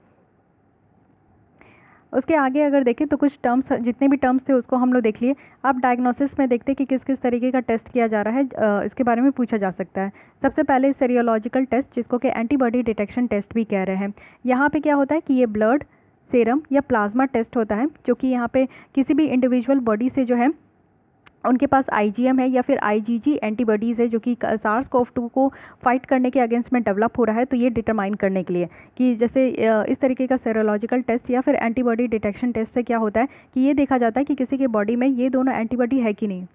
उसके आगे अगर देखें तो कुछ टर्म्स, जितने भी टर्म्स थे उसको हम लोग देख लिए। अब डायग्नोसिस में देखते कि किस किस तरीके का टेस्ट किया जा रहा है, इसके बारे में पूछा जा सकता है। सबसे पहले सीरियोलॉजिकल टेस्ट, जिसको कि एंटीबॉडी डिटेक्शन टेस्ट भी कह रहे हैं। यहाँ पे क्या होता है कि ये ब्लड, सेरम या प्लाज्मा टेस्ट होता है, जो कि यहाँ पे किसी भी इंडिविजुअल बॉडी से जो है उनके पास IgM है या फिर IgG एंटीबॉडीज़ है, जो कि SARS-CoV-2 को फाइट करने के अगेंस्ट में डेवलप हो रहा है। तो ये डिटरमाइन करने के लिए कि जैसे इस तरीके का सेरोलॉजिकल टेस्ट या फिर एंटीबॉडी डिटेक्शन टेस्ट से क्या होता है कि ये देखा जाता है कि किसी के बॉडी में ये दोनों एंटीबॉडी है कि नहीं।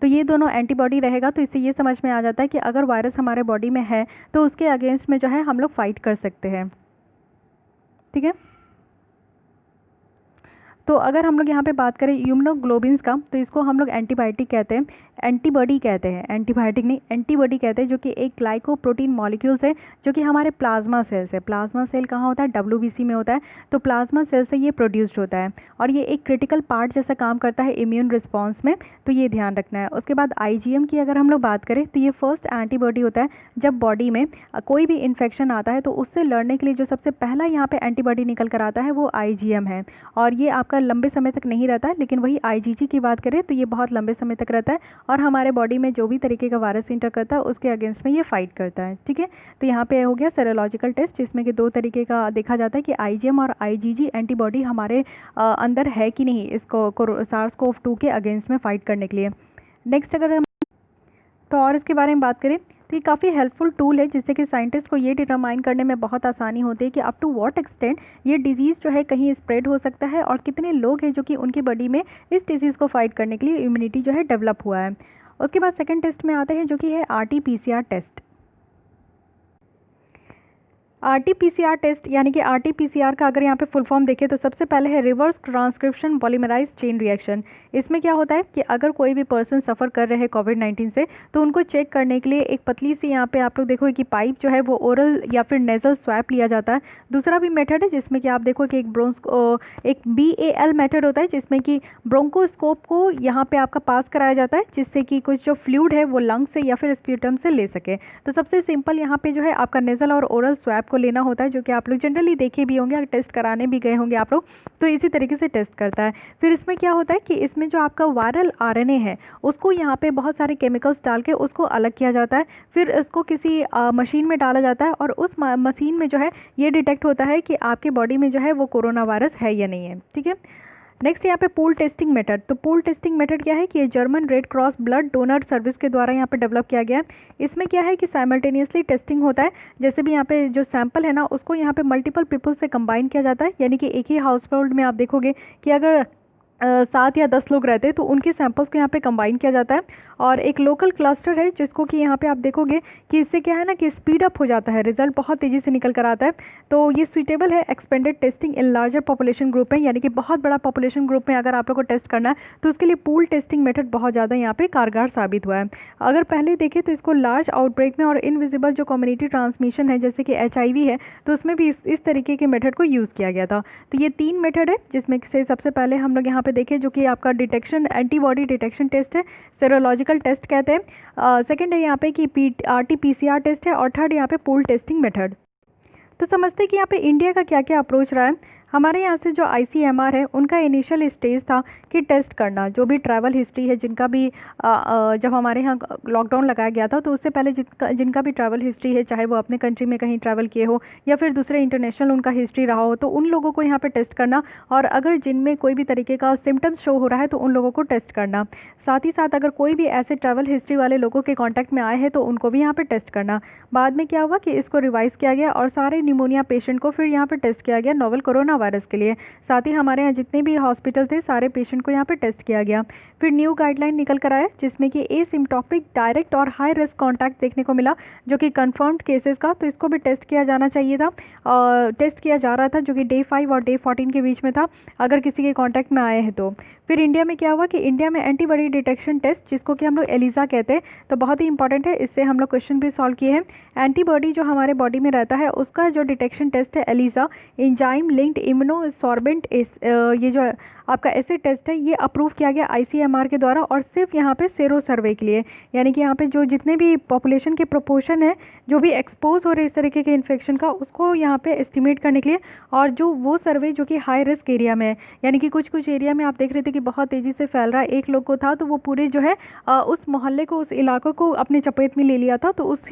तो ये दोनों एंटीबॉडी रहेगा तो इससे ये समझ में आ जाता है कि अगर वायरस हमारे बॉडी में है तो उसके अगेंस्ट में जो है हम लोग फाइट कर सकते हैं। ठीक है, तो अगर हम लोग यहाँ पे बात करें इम्यूनोग्लोबिन्स का, तो इसको हम लोग एंटीबायोटिक कहते हैं, एंटीबॉडी कहते हैं, एंटीबायोटिक नहीं एंटीबॉडी कहते हैं, जो कि एक ग्लाइकोप्रोटीन मॉलिक्यूल्स है जो कि हमारे प्लाज्मा सेल्स है। प्लाज्मा सेल कहाँ होता है? WBC में होता है। तो प्लाज्मा सेल से ये प्रोड्यूस्ड होता है और ये एक क्रिटिकल पार्ट जैसा काम करता है इम्यून रिस्पॉन्स में, तो ये ध्यान रखना है। उसके बाद IgM की अगर हम लोग बात करें तो ये फर्स्ट एंटीबॉडी होता है जब बॉडी में कोई भी इन्फेक्शन आता है, तो उससे लड़ने के लिए जो सबसे पहला यहाँ पे एंटीबॉडी निकल कर आता है वो IgM है, और ये आपका लंबे समय तक नहीं रहता है। लेकिन वही IgG की बात करें तो ये बहुत लंबे समय तक रहता है और हमारे बॉडी में जो भी तरीके का वायरस इंटर करता है उसके अगेंस्ट में ये फाइट करता है। ठीक है, तो यहाँ पे हो गया सेरोलॉजिकल टेस्ट, जिसमें कि 2 तरीके का देखा जाता है कि IgM और IgG एंटीबॉडी हमारे अंदर है कि नहीं इसको SARS-CoV-2 के अगेंस्ट में फाइट करने के लिए। नेक्स्ट अगर हम तो और इसके बारे में बात करें तो ये काफ़ी हेल्पफुल टूल है, जिससे कि साइंटिस्ट को ये डिटरमाइन करने में बहुत आसानी होती है कि अप टू व्हाट एक्सटेंट ये डिजीज़ जो है कहीं स्प्रेड हो सकता है और कितने लोग हैं जो कि उनकी बॉडी में इस डिजीज़ को फाइट करने के लिए इम्यूनिटी जो है डेवलप हुआ है। उसके बाद सेकंड टेस्ट में आते हैं जो कि है RT-PCR टेस्ट। RT-PCR टेस्ट यानी कि RT-PCR का अगर यहाँ पे फुल फॉर्म देखें तो सबसे पहले है reverse transcription polymerase chain reaction. इसमें क्या होता है कि अगर कोई भी पर्सन सफ़र कर रहे हैं कोविड-19 से, तो उनको चेक करने के लिए एक पतली सी यहाँ पे आप लोग देखो कि पाइप जो है वो ओरल या फिर नेज़ल स्वैप लिया जाता है। दूसरा भी मेथड है जिसमें कि आप देखो कि एक BAL मेथड होता है, जिसमें कि ब्रोंकोस्कोप को यहाँ पे आपका पास कराया जाता है, जिससे कि कुछ जो फ्लूइड है वो लंग से या फिर स्प्यूटम से ले सके। तो सबसे सिंपल यहाँ पे जो है आपका नेज़ल और ओरल स्वैप को लेना होता है, जो कि आप लोग जनरली देखे भी होंगे, अगर टेस्ट कराने भी गए होंगे आप लोग, तो इसी तरीके से टेस्ट करता है। फिर इसमें क्या होता है कि इसमें जो आपका वायरल RNA है उसको यहाँ पे बहुत सारे केमिकल्स डाल के उसको अलग किया जाता है, फिर इसको किसी मशीन में डाला जाता है और उस मशीन में जो है ये डिटेक्ट होता है कि आपके बॉडी में जो है वो कोरोना वायरस है या नहीं है। ठीक है, नेक्स्ट यहाँ पे पूल टेस्टिंग मेथड। तो पूल टेस्टिंग मेथड क्या है कि ये German red cross blood donor service के द्वारा यहाँ पे डेवलप किया गया है। इसमें क्या है कि साइमल्टेनियसली टेस्टिंग होता है, जैसे भी यहाँ पे जो सैंपल है ना उसको यहाँ पे मल्टीपल पीपल से कंबाइन किया जाता है, यानी कि एक ही हाउस होल्ड में आप देखोगे कि अगर 7 या 10 लोग रहते हैं तो उनके सैंपल्स को यहाँ पे कंबाइन किया जाता है, और एक लोकल क्लस्टर है जिसको कि यहाँ पे आप देखोगे कि इससे क्या है ना कि स्पीड अप हो जाता है, रिजल्ट बहुत तेज़ी से निकल कर आता है। तो ये सुइटेबल है expanded testing in larger population group में, यानी कि बहुत बड़ा पॉपुलेशन ग्रुप में अगर आप लोग को टेस्ट करना है तो उसके लिए पूल टेस्टिंग मेथड बहुत ज़्यादा यहाँ पे कारगर साबित हुआ है। अगर पहले देखें तो इसको लार्ज आउटब्रेक में और इनविजिबल जो कम्युनिटी ट्रांसमिशन है जैसे कि HIV है, तो उसमें भी इस तरीके के मेथड को यूज़ किया गया था। तो ये 3 मेथड है जिसमें से सबसे पहले हम लोग यहाँ पे देखें जो कि आपका डिटेक्शन एंटीबॉडी डिटेक्शन टेस्ट है, सेरोलॉजिकल टेस्ट कहते हैं। सेकंड है यहाँ पे कि RT-PCR टेस्ट है, और थर्ड यहाँ पे पूल टेस्टिंग मेथड। तो समझते हैं कि यहाँ पे इंडिया का क्या क्या अप्रोच रहा है। हमारे यहाँ से जो ICMR है उनका इनिशियल स्टेज था कि टेस्ट करना जो भी ट्रैवल हिस्ट्री है, जिनका भी जब हमारे यहाँ लॉकडाउन लगाया गया था तो उससे पहले जिनका भी ट्रैवल हिस्ट्री है, चाहे वो अपने कंट्री में कहीं ट्रैवल किए हो या फिर दूसरे इंटरनेशनल उनका हिस्ट्री रहा हो, तो उन लोगों को यहाँ पे टेस्ट करना, और अगर जिनमें कोई भी तरीके का सिम्टम्स शो हो रहा है तो उन लोगों को टेस्ट करना। साथ ही साथ अगर कोई भी ऐसे ट्रैवल हिस्ट्री वाले लोगों के कॉन्टैक्ट में आए हैं तो उनको भी यहाँ पर टेस्ट करना। बाद में क्या हुआ कि इसको रिवाइज किया गया और सारे निमोनिया पेशेंट को फिर यहाँ पर टेस्ट किया गया नोवेल कोरोना वायरस के लिए। साथ ही हमारे यहाँ जितने भी हॉस्पिटल थे सारे पेशेंट को यहाँ पे टेस्ट किया गया। फिर न्यू गाइडलाइन निकल कर आया जिसमें कि एसिम्प्टोमेटिक डायरेक्ट और हाई रिस्क कॉन्टैक्ट देखने को मिला जो कि कंफर्म्ड केसेस का, तो इसको भी टेस्ट किया जाना चाहिए था, और टेस्ट किया जा रहा था जो कि डे 5 और डे 14 के बीच में था अगर किसी के कॉन्टैक्ट में आए हैं तो। फिर इंडिया में क्या हुआ कि इंडिया में एंटीबॉडी डिटेक्शन टेस्ट जिसको कि हम लोग एलिसा कहते हैं, तो बहुत ही इंपॉर्टेंट है, इससे हम लोग क्वेश्चन भी सॉल्व किए हैं। एंटीबॉडी जो हमारे बॉडी में रहता है उसका जो डिटेक्शन टेस्ट है एलिसा, एंजाइम लिंक्ड इम्यूनोसॉर्बेंट, ये जो आपका एसिड टेस्ट है ये अप्रूव किया गया ICMR के द्वारा, और सिर्फ यहाँ पे सेरो सर्वे के लिए, यानी कि यहाँ पे जो जितने भी पॉपुलेशन के प्रोपोर्शन है जो भी एक्सपोज हो रहे इस तरीके के इन्फेक्शन का उसको यहाँ पे एस्टिमेट करने के लिए, और जो वो सर्वे जो कि हाई रिस्क एरिया में है, यानी कि कुछ एरिया में आप देख रहे थे कि बहुत तेज़ी से फैल रहा है, एक लोग को था तो वो पूरे जो है उस मोहल्ले को उस इलाकों को अपने चपेट में ले लिया था, तो उस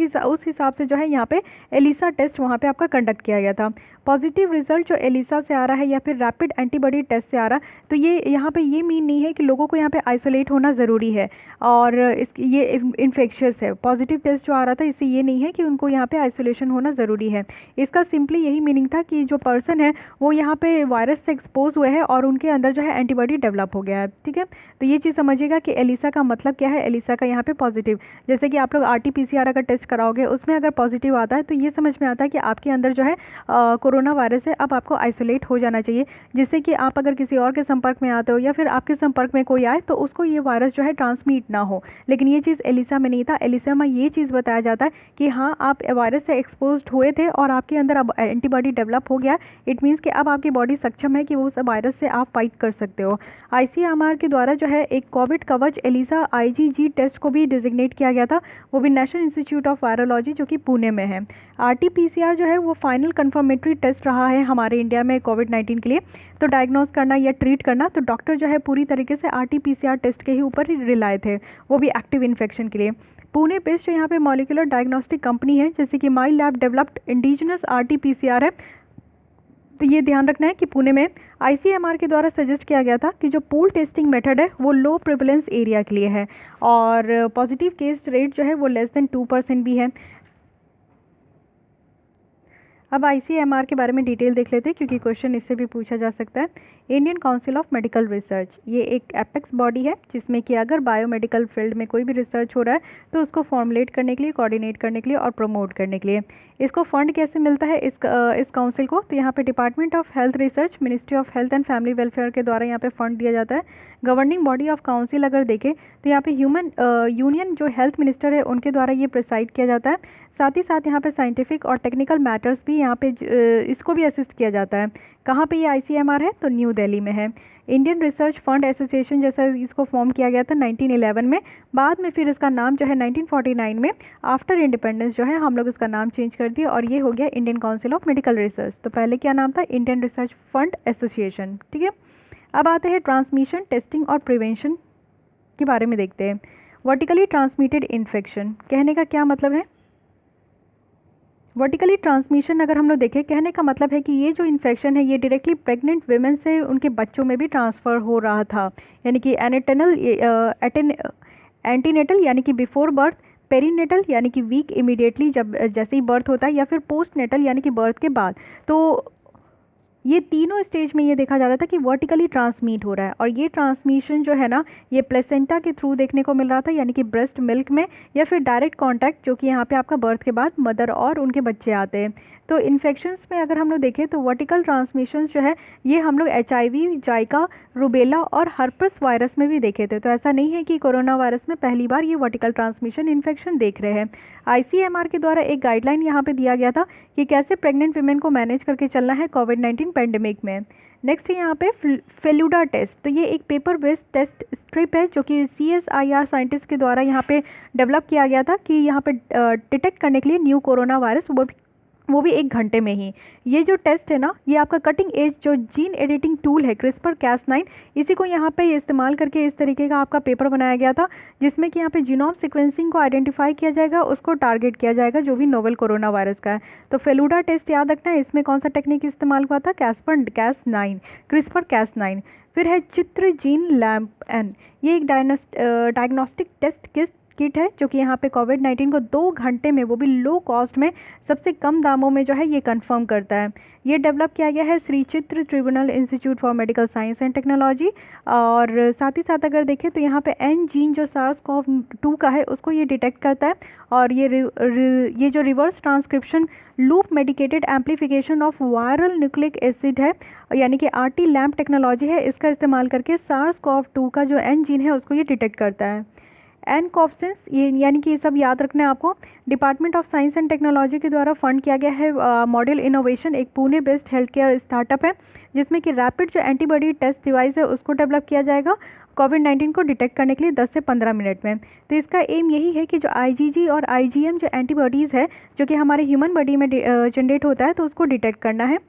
हिसाब से जो है यहाँ पे एलिसा टेस्ट वहाँ पे आपका कंडक्ट किया गया था। पॉजिटिव रिजल्ट जो एलिसा से आ रहा है या फिर रैपिड एंटीबॉडी टेस्ट से आ रहा है, तो ये यहाँ पे ये मीन नहीं है कि लोगों को यहाँ पे आइसोलेट होना ज़रूरी है और ये इन्फेक्शियस है। पॉजिटिव टेस्ट जो आ रहा था इससे ये नहीं है कि उनको यहाँ पे आइसोलेशन होना ज़रूरी है, इसका सिंपली यही मीनिंग था कि जो पर्सन है वो यहाँ पे वायरस से एक्सपोज हुए हैं और उनके अंदर जो है एंटीबॉडी डेवलप हो गया है। ठीक है, तो ये चीज़ समझिएगा कि एलिसा का मतलब क्या है। एलिसा का यहाँ पे पॉजिटिव, जैसे कि आप लोग RT-PCR अगर टेस्ट कराओगे उसमें अगर पॉजिटिव आता है तो ये समझ में आता है कि आपके अंदर जो है कोरोना वायरस है, अब आपको आइसोलेट हो जाना चाहिए, जिससे कि आप अगर किसी और के संपर्क में आते हो या फिर आपके संपर्क में कोई आए तो उसको ये वायरस जो है ट्रांसमिट ना हो। लेकिन ये चीज़ एलिसा में नहीं था। एलिसा में ये चीज़ बताया जाता है कि हाँ आप वायरस से एक्सपोज हुए थे और आपके अंदर अब एंटीबॉडी डेवलप हो गया, इट मीन्स कि अब आपकी बॉडी सक्षम है कि वो उस वायरस से आप फाइट कर सकते हो। ICMR के द्वारा जो है एक कोविड कवच एलिसा IgG टेस्ट को भी डिजिग्नेट किया गया था, वो भी नेशनल इंस्टीट्यूट ऑफ वायरोलॉजी जो कि पुणे में है। RT-PCR जो है वो फाइनल कंफर्मेटरी टेस्ट रहा है हमारे इंडिया में कोविड-19 के लिए, तो डायग्नोस करना या ट्रीट करना तो डॉक्टर जो है पूरी तरीके से RT-PCR टेस्ट के ही ऊपर ही रिलाए थे, वो भी एक्टिव इन्फेक्शन के लिए। पुणे बेस्ड जो यहाँ पे मॉलिक्यूलर डायग्नोस्टिक कंपनी है जैसे कि माई लैब डेवलप्ड इंडिजिनस RT-PCR है, तो ये ध्यान रखना है कि पुणे में ICMR के द्वारा सजेस्ट किया गया था कि जो पूल टेस्टिंग मेथड है वो लो प्रिवलेंस एरिया के लिए है और पॉजिटिव केस रेट जो है वो लेस देन 2% भी है। अब ICMR के बारे में डिटेल देख लेते हैं क्योंकि क्वेश्चन इससे भी पूछा जा सकता है। Indian council of medical research ये एक एपेक्स बॉडी है जिसमें कि अगर बायोमेडिकल फील्ड में कोई भी रिसर्च हो रहा है तो उसको फॉर्मुलेट करने के लिए, कोऑर्डिनेट करने के लिए और प्रमोट करने के लिए। इसको फंड कैसे मिलता है इस काउंसिल को, तो यहाँ पे department of health research, ministry of health and family welfare के द्वारा यहाँ पे फंड दिया जाता है। गवर्निंग बॉडी ऑफ काउंसिल अगर देखें तो यहाँ पे ह्यूमन यूनियन जो हेल्थ मिनिस्टर है उनके द्वारा ये प्रिसाइड किया जाता है। साथ ही साथ यहाँ पे साइंटिफिक और टेक्निकल मैटर्स भी यहाँ पे इसको भी असिस्ट किया जाता है। कहाँ पे ये ICMR है, तो न्यू दिल्ली में है। इंडियन रिसर्च फंड एसोसिएशन जैसा इसको फॉर्म किया गया था 1911 में, बाद में फिर इसका नाम जो है 1949 में आफ्टर इंडिपेंडेंस जो है हम लोग इसका नाम चेंज कर दिया और ये हो गया Indian council of medical research. तो पहले क्या नाम था, इंडियन रिसर्च फंड एसोसिएशन। ठीक है, अब आते हैं ट्रांसमिशन, टेस्टिंग और प्रिवेंशन के बारे में देखते हैं। वर्टिकली ट्रांसमिटेड इन्फेक्शन कहने का क्या मतलब है, वर्टिकली ट्रांसमिशन अगर हम लोग देखें, कहने का मतलब है कि ये जो इन्फेक्शन है ये डायरेक्टली प्रेग्नेंट वीमेन से उनके बच्चों में भी ट्रांसफ़र हो रहा था, यानी कि एंटीनेटल यानी कि बिफोर बर्थ, पेरीनेटल यानी कि वीक इमीडिएटली जब जैसे ही बर्थ होता है, या फिर पोस्ट नेटल यानी कि बर्थ के बाद। तो ये तीनों स्टेज में ये देखा जा रहा था कि वर्टिकली ट्रांसमिट हो रहा है। और ये ट्रांसमिशन जो है ना, ये प्लेसेंटा के थ्रू देखने को मिल रहा था, यानी कि ब्रेस्ट मिल्क में, या फिर डायरेक्ट कांटेक्ट जो कि यहाँ पे आपका बर्थ के बाद मदर और उनके बच्चे आते हैं। तो इन्फेक्शंस में अगर हम लोग देखें तो वर्टिकल ट्रांसमिशन जो है ये हम लोग HIV, जाइका, रूबेला और हर्पस वायरस में भी देखे थे। तो ऐसा नहीं है कि कोरोना वायरस में पहली बार ये वर्टिकल ट्रांसमिशन इन्फेक्शन देख रहे हैं। ICMR के द्वारा एक गाइडलाइन यहाँ पे दिया गया था कि कैसे प्रेग्नेंट वीमेन को मैनेज करके चलना है कोविड-19 पेंडेमिक में। नेक्स्ट है यहाँ पे फेलुडा टेस्ट। तो ये एक पेपर बेस्ड टेस्ट स्ट्रिप है जो कि CSIR साइंटिस्ट के द्वारा यहाँ पे डेवलप किया गया था कि यहाँ पे डिटेक्ट करने के लिए न्यू कोरोना वायरस, वो भी 1 घंटे में ही। ये जो टेस्ट है ना, ये आपका कटिंग एज जो जीन एडिटिंग टूल है CRISPR-Cas9, इसी को यहाँ पे इस्तेमाल करके इस तरीके का आपका पेपर बनाया गया था, जिसमें कि यहाँ पे जीनोम सीक्वेंसिंग को आइडेंटिफाई किया जाएगा, उसको टारगेट किया जाएगा जो भी नोवेल कोरोना वायरस का है। तो फेलुडा टेस्ट याद रखना है, इसमें कौन सा टेक्निक इस्तेमाल हुआ था, CRISPR-Cas9। फिर है चित्र जीन लैम्प एन, ये एक डायग्नोस्टिक टेस्ट किट है जो कि यहाँ पे कोविड-19 को 2 घंटे में, वो भी लो कॉस्ट में, सबसे कम दामों में जो है ये कंफर्म करता है। ये डेवलप किया गया है श्री चित्र tribunal institute for medical science and technology. और साथ ही साथ अगर देखें तो यहाँ पे एन जीन जो SARS-CoV-2 का है उसको ये डिटेक्ट करता है। और ये जो reverse transcription loop medicated amplification of viral nucleic acid है, यानी कि RT लैम्प टेक्नोलॉजी है, इसका इस्तेमाल करके SARS-CoV-2 का जो एन जीन है उसको ये डिटेक्ट करता है। एनकॉफसेंस, ये यानी कि ये सब याद रखना है आपको। Department of science and technology के द्वारा फंड किया गया है मॉड्यूल इनोवेशन, एक Pune based health care startup है, जिसमें कि रैपिड जो एंटीबॉडी टेस्ट डिवाइस है उसको डेवलप किया जाएगा कोविड-19 को डिटेक्ट करने के लिए 10 से 15 मिनट में। तो इसका एम यही है कि जो IgG और IgM जो एंटीबॉडीज़ है जो कि हमारे ह्यूमन बॉडी में जनरेट होता है, तो उसको डिटेक्ट करना है।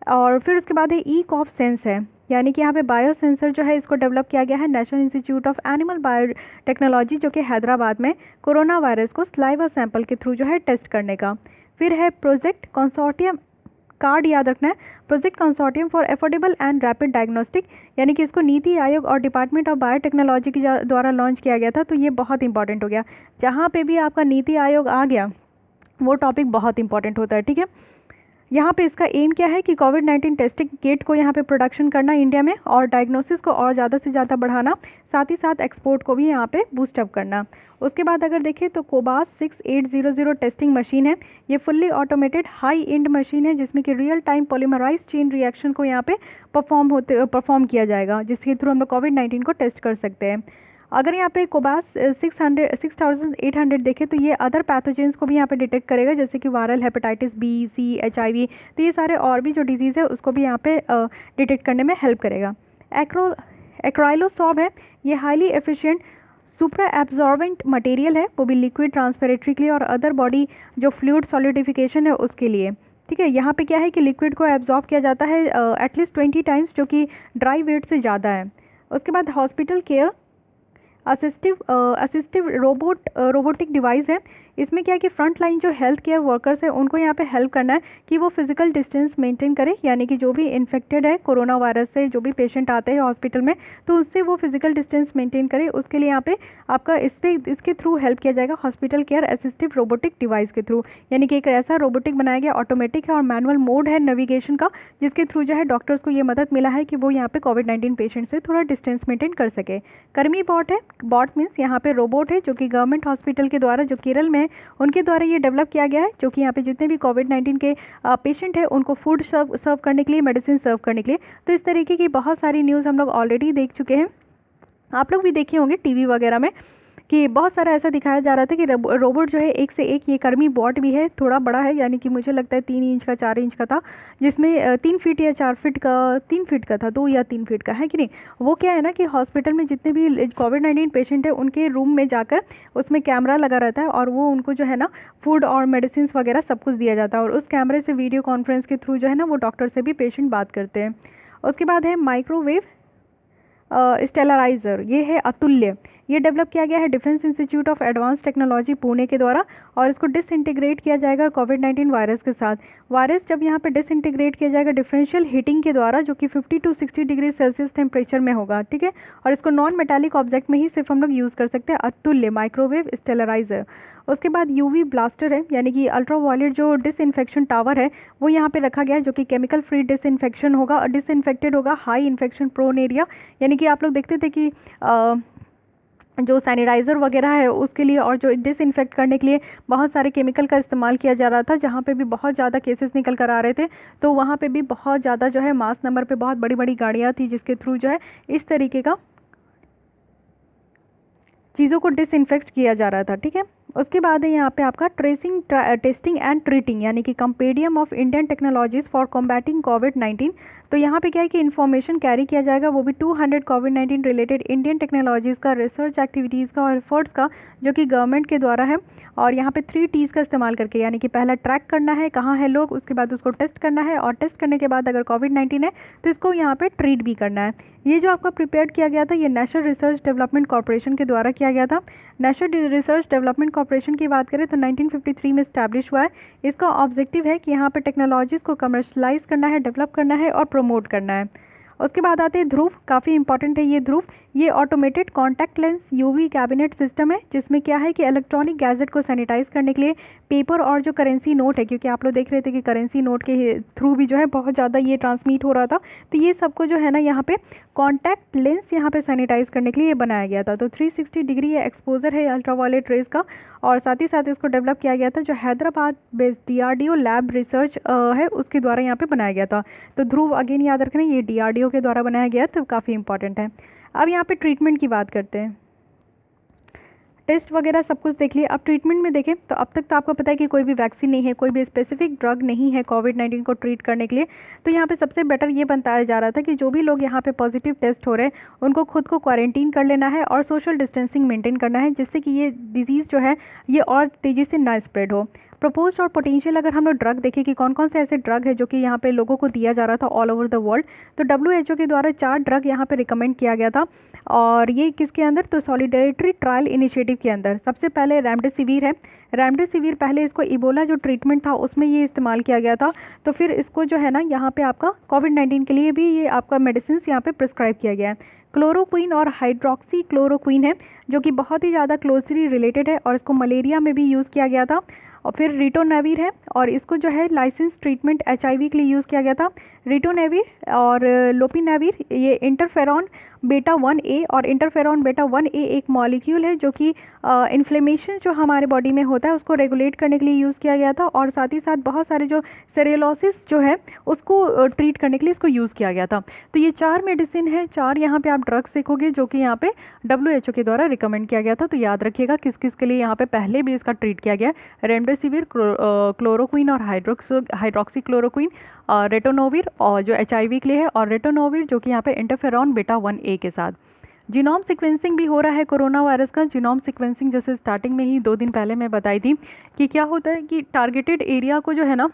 और फिर उसके बाद है ECOFSense है, यानी कि यहाँ पे बायो सेंसर जो है इसको डेवलप किया गया है national institute of animal biotechnology जो कि हैदराबाद में, कोरोना वायरस को स्लाइवा सैंपल के थ्रू जो है टेस्ट करने का। फिर है प्रोजेक्ट कंसोर्टियम, कार्ड याद रखना है, project consortium for affordable and rapid diagnostic, यानी कि इसको नीति आयोग और डिपार्टमेंट ऑफ बायोटेक्नोलॉजी के द्वारा लॉन्च किया गया था। तो ये बहुत इंपॉर्टेंट हो गया, जहाँ पे भी आपका नीति आयोग आ गया वो टॉपिक बहुत इंपॉर्टेंट होता है, ठीक है। यहाँ पे इसका एम क्या है कि कोविड-19 टेस्टिंग किट को यहाँ पे प्रोडक्शन करना इंडिया में, और डायग्नोसिस को और ज़्यादा से ज़्यादा बढ़ाना, साथ ही साथ एक्सपोर्ट को भी यहाँ पे बूस्टअप करना। उसके बाद अगर देखें तो कोबास 6800 टेस्टिंग मशीन है, ये fully automated high end machine है जिसमें कि real time polymerase chain reaction को यहाँ पे परफॉर्म किया जाएगा, जिसके थ्रू हम लोग कोविड-19 को टेस्ट कर सकते हैं। अगर यहाँ पे कोबास 6800 देखें तो ये अदर पैथोजेंस को भी यहाँ पे डिटेक्ट करेगा, जैसे कि viral hepatitis B, C, HIV, तो ये सारे और भी जो डिजीज़ है उसको भी यहाँ पे डिटेक्ट करने में हेल्प करेगा। एक्राइलोसॉब है, ये हाईली एफिशिएंट सुप्रा एब्जॉर्बेंट मटेरियल है, वो भी लिक्विड ट्रांसपेरेटरी के लिए और अदर बॉडी जो फ्लूइड सॉलिडिफिकेशन है उसके लिए, ठीक है। यहाँ पे क्या है कि लिक्विड को एब्जॉर्ब किया जाता है एटलीस्ट 20 टाइम्स, जो कि ड्राई वेट से ज़्यादा है। उसके बाद hospital care assistive robotic device है, इसमें क्या है कि फ्रंट लाइन जो हेल्थ केयर वर्कर्स हैं उनको यहाँ पे हेल्प करना है कि वो फिजिकल डिस्टेंस मेंटेन करें, यानी कि जो भी इन्फेक्टेड है कोरोना वायरस से, जो भी पेशेंट आते हैं हॉस्पिटल में, तो उससे वो फिजिकल डिस्टेंस मेंटेन करें। उसके लिए यहाँ पे आपका इसके थ्रू हेल्प किया जाएगा hospital care assistive robotic device के थ्रू, यानी कि एक ऐसा रोबोटिक बनाया गया, ऑटोमेटिक है और मैनुअल मोड है नेविगेशन का, जिसके थ्रू जो है डॉक्टर्स को ये मदद मिला है कि वो यहाँ पे कोविड-19 पेशेंट से थोड़ा डिस्टेंस मेंटेन कर सके। कर्मी बॉट है, बॉट मीन्स यहाँ पे रोबोट है जो कि गवर्नमेंट हॉस्पिटल के द्वारा, जो केरल में है, उनके द्वारा ये डेवलप किया गया है, जो कि यहाँ पे जितने भी कोविड-19 के पेशेंट है उनको फूड सर्व करने के लिए, मेडिसिन सर्व करने के लिए। तो इस तरीके की बहुत सारी न्यूज़ हम लोग ऑलरेडी देख चुके हैं, आप लोग भी देखे होंगे टीवी वगैरह में, कि बहुत सारा ऐसा दिखाया जा रहा था कि रोबोट जो है एक से एक, ये कर्मी बॉट भी है, थोड़ा बड़ा है, यानी कि मुझे लगता है 3 इंच का 4 इंच का था, जिसमें 3 फीट या 4 फीट का, 3 फीट का था, 2 या 3 फीट का है कि नहीं। वो क्या है ना कि हॉस्पिटल में जितने भी कोविड-19 पेशेंट है उनके रूम में जाकर उसमें कैमरा लगा रहता है और वो उनको जो है ना फूड और मेडिसिन वगैरह सब कुछ दिया जाता है, और उस कैमरे से वीडियो कॉन्फ्रेंस के थ्रू जो है ना वो डॉक्टर से भी पेशेंट बात करते हैं। उसके बाद है माइक्रोवेव स्टेलाराइज़र, ये है अतुल्य, ये डेवलप किया गया है defence institute of advance technology Pune के द्वारा, और इसको डिसइंटीग्रेट किया जाएगा कोविड-19 वायरस के साथ। वायरस जब यहाँ पे डिसइंटीग्रेट किया जाएगा डिफरेंशियल हीटिंग के द्वारा, जो कि 50 to 60 डिग्री सेल्सियस टेम्परेचर में होगा, ठीक है। और इसको नॉन मेटालिक ऑब्जेक्ट में ही सिर्फ हम लोग यूज़ कर सकते हैं, अतुल्य माइक्रोवेव स्टेलराइजर। उसके बाद यूवी ब्लास्टर है, यानी कि अल्ट्रावायलेट जो डिसइंफेक्शन टावर है वो यहाँ पे रखा गया है, जो कि केमिकल फ्री डिसइंफेक्शन होगा और डिसइंफेक्टेड होगा हाई इन्फेक्शन प्रोन एरिया। यानी कि आप लोग देखते थे कि जो सैनिटाइज़र वगैरह है उसके लिए और जो डिसइंफेक्ट करने के लिए बहुत सारे केमिकल का इस्तेमाल किया जा रहा था, जहाँ पे भी बहुत ज़्यादा केसेस निकल कर आ रहे थे, तो वहाँ पे भी बहुत ज़्यादा जो है मास नंबर पे बहुत बड़ी बड़ी गाड़ियाँ थी जिसके थ्रू जो है इस तरीके का चीज़ों को डिसइंफेक्ट किया जा रहा था, ठीक है। उसके बाद है यहाँ पे आपका ट्रेसिंग टेस्टिंग एंड ट्रीटिंग, यानी कि compendium of Indian technologies for combating कोविड-19। तो यहाँ पे क्या है कि इन्फॉर्मेशन कैरी किया जाएगा, वो भी 200 कोविड-19 रिलेटेड इंडियन टेक्नोलॉजीज़ का, रिसर्च एक्टिविटीज़ का और एफर्ट्स का, जो कि गवर्नमेंट के द्वारा है। और यहाँ पे 3 T's का इस्तेमाल करके, यानी कि पहला ट्रैक करना है कहाँ है लोग, उसके बाद उसको टेस्ट करना है, और टेस्ट करने के बाद अगर कोविड-19 है तो इसको यहाँ पे ट्रीट भी करना है। ये जो आपका प्रिपेयर किया गया था ये नेशनल रिसर्च डेवलपमेंट कॉर्पोरेशन के द्वारा किया गया था। नेशनल रिसर्च डेवलपमेंट कॉर्पोरेशन की बात करें तो 1953 में इस्टेब्लिश हुआ है। इसका ऑब्जेक्टिव है कि यहाँ पे टेक्नोलॉजीज़ को कमर्शलाइज करना है, डेवलप करना है और प्रमोट करना है। उसके बाद आते हैं ध्रुव, काफ़ी इंपॉर्टेंट है ये ध्रुव। ये automated contact lens UV cabinet system है, जिसमें क्या है कि इलेक्ट्रॉनिक गैजेट को सैनिटाइज करने के लिए पेपर और जो करेंसी नोट है, क्योंकि आप लोग देख रहे थे कि करेंसी नोट के थ्रू भी जो है बहुत ज़्यादा ये ट्रांसमिट हो रहा था, तो ये सबको जो है ना यहाँ पे कॉन्टैक्ट लेंस यहाँ पे सैनिटाइज करने के लिए ये बनाया गया था। तो 360 डिग्री ये एक्सपोजर है अल्ट्रावायलेट रेज का, और साथ ही साथ इसको डेवलप किया गया था जो Hyderabad based DRDO lab research है उसके द्वारा यहाँ पे बनाया गया था। तो ध्रुव अगेन याद रखना, ये DRDO के द्वारा बनाया गया, तो काफ़ी इंपॉर्टेंट है। अब यहाँ पे ट्रीटमेंट की बात करते हैं। टेस्ट वगैरह सब कुछ देख लिए। अब ट्रीटमेंट में देखें तो अब तक तो आपको पता है कि कोई भी वैक्सीन नहीं है, कोई भी स्पेसिफिक ड्रग नहीं है कोविड-19 को ट्रीट करने के लिए। तो यहाँ पे सबसे बेटर ये बताया जा रहा था कि जो भी लोग यहाँ पे पॉजिटिव टेस्ट हो रहे हैं उनको खुद को क्वारंटीन कर लेना है और सोशल डिस्टेंसिंग मेंटेन करना है, जिससे कि ये डिजीज़ जो है ये और तेज़ी से ना स्प्रेड हो। प्रपोज्ड और पोटेंशियल अगर हम लोग ड्रग देखें कि कौन कौन से ऐसे ड्रग है जो कि यहाँ पे लोगों को दिया जा रहा था ऑल ओवर द वर्ल्ड, तो WHO के द्वारा 4 ड्रग यहाँ पे रिकमेंड किया गया था। और ये किसके अंदर, तो सॉलिडेरिटी ट्रायल इनिशिएटिव के अंदर। सबसे पहले रेमडेसिविर है। रेमडेसिविर पहले इसको इबोला जो ट्रीटमेंट था उसमें ये इस्तेमाल किया गया था, तो फिर इसको जो है ना यहाँ पे आपका कोविड-19 के लिए भी ये आपका मेडिसिन यहाँ पे प्रिस्क्राइब किया गया है। क्लोरोक्वीन और हाइड्रोक्सी क्लोरोक्वीन है, जो कि बहुत ही ज़्यादा क्लोजली रिलेटेड है और इसको मलेरिया में भी यूज़ किया गया था। और फिर रिटोनेविर है, और इसको जो है लाइसेंस ट्रीटमेंट HIV के लिए यूज़ किया गया था। रिटोनेविर और लोपिनेविर ये इंटरफेरॉन बेटा 1A और इंटरफेरॉन बेटा 1A एक मॉलिक्यूल है जो कि इन्फ्लेमेशन जो हमारे बॉडी में होता है उसको रेगुलेट करने के लिए यूज़ किया गया था, और साथ ही साथ बहुत सारे जो सेरेलोसिस जो है उसको ट्रीट करने के लिए इसको यूज़ किया गया था। तो ये 4 मेडिसिन है, 4 यहाँ पे आप ड्रग्स देखोगे जो कि यहाँ पे WHO के द्वारा रिकमेंड किया गया था। तो याद रखिएगा किस किस के लिए यहाँ पे पहले भी इसका ट्रीट किया गया, रेमडेसिविर, क्लोरोक्वीन और हाइड्रोक्सी क्लोरोक्वीन, रेटोनोविर और जो HIV के लिए है, और रेटोनोविर जो कि यहाँ पे इंटरफेरॉन बेटा 1A के साथ। जीनोम सीक्वेंसिंग भी हो रहा है कोरोना वायरस का। जीनोम सीक्वेंसिंग जैसे स्टार्टिंग में ही 2 दिन पहले मैं बताई थी कि क्या होता है कि टारगेटेड एरिया को जो है ना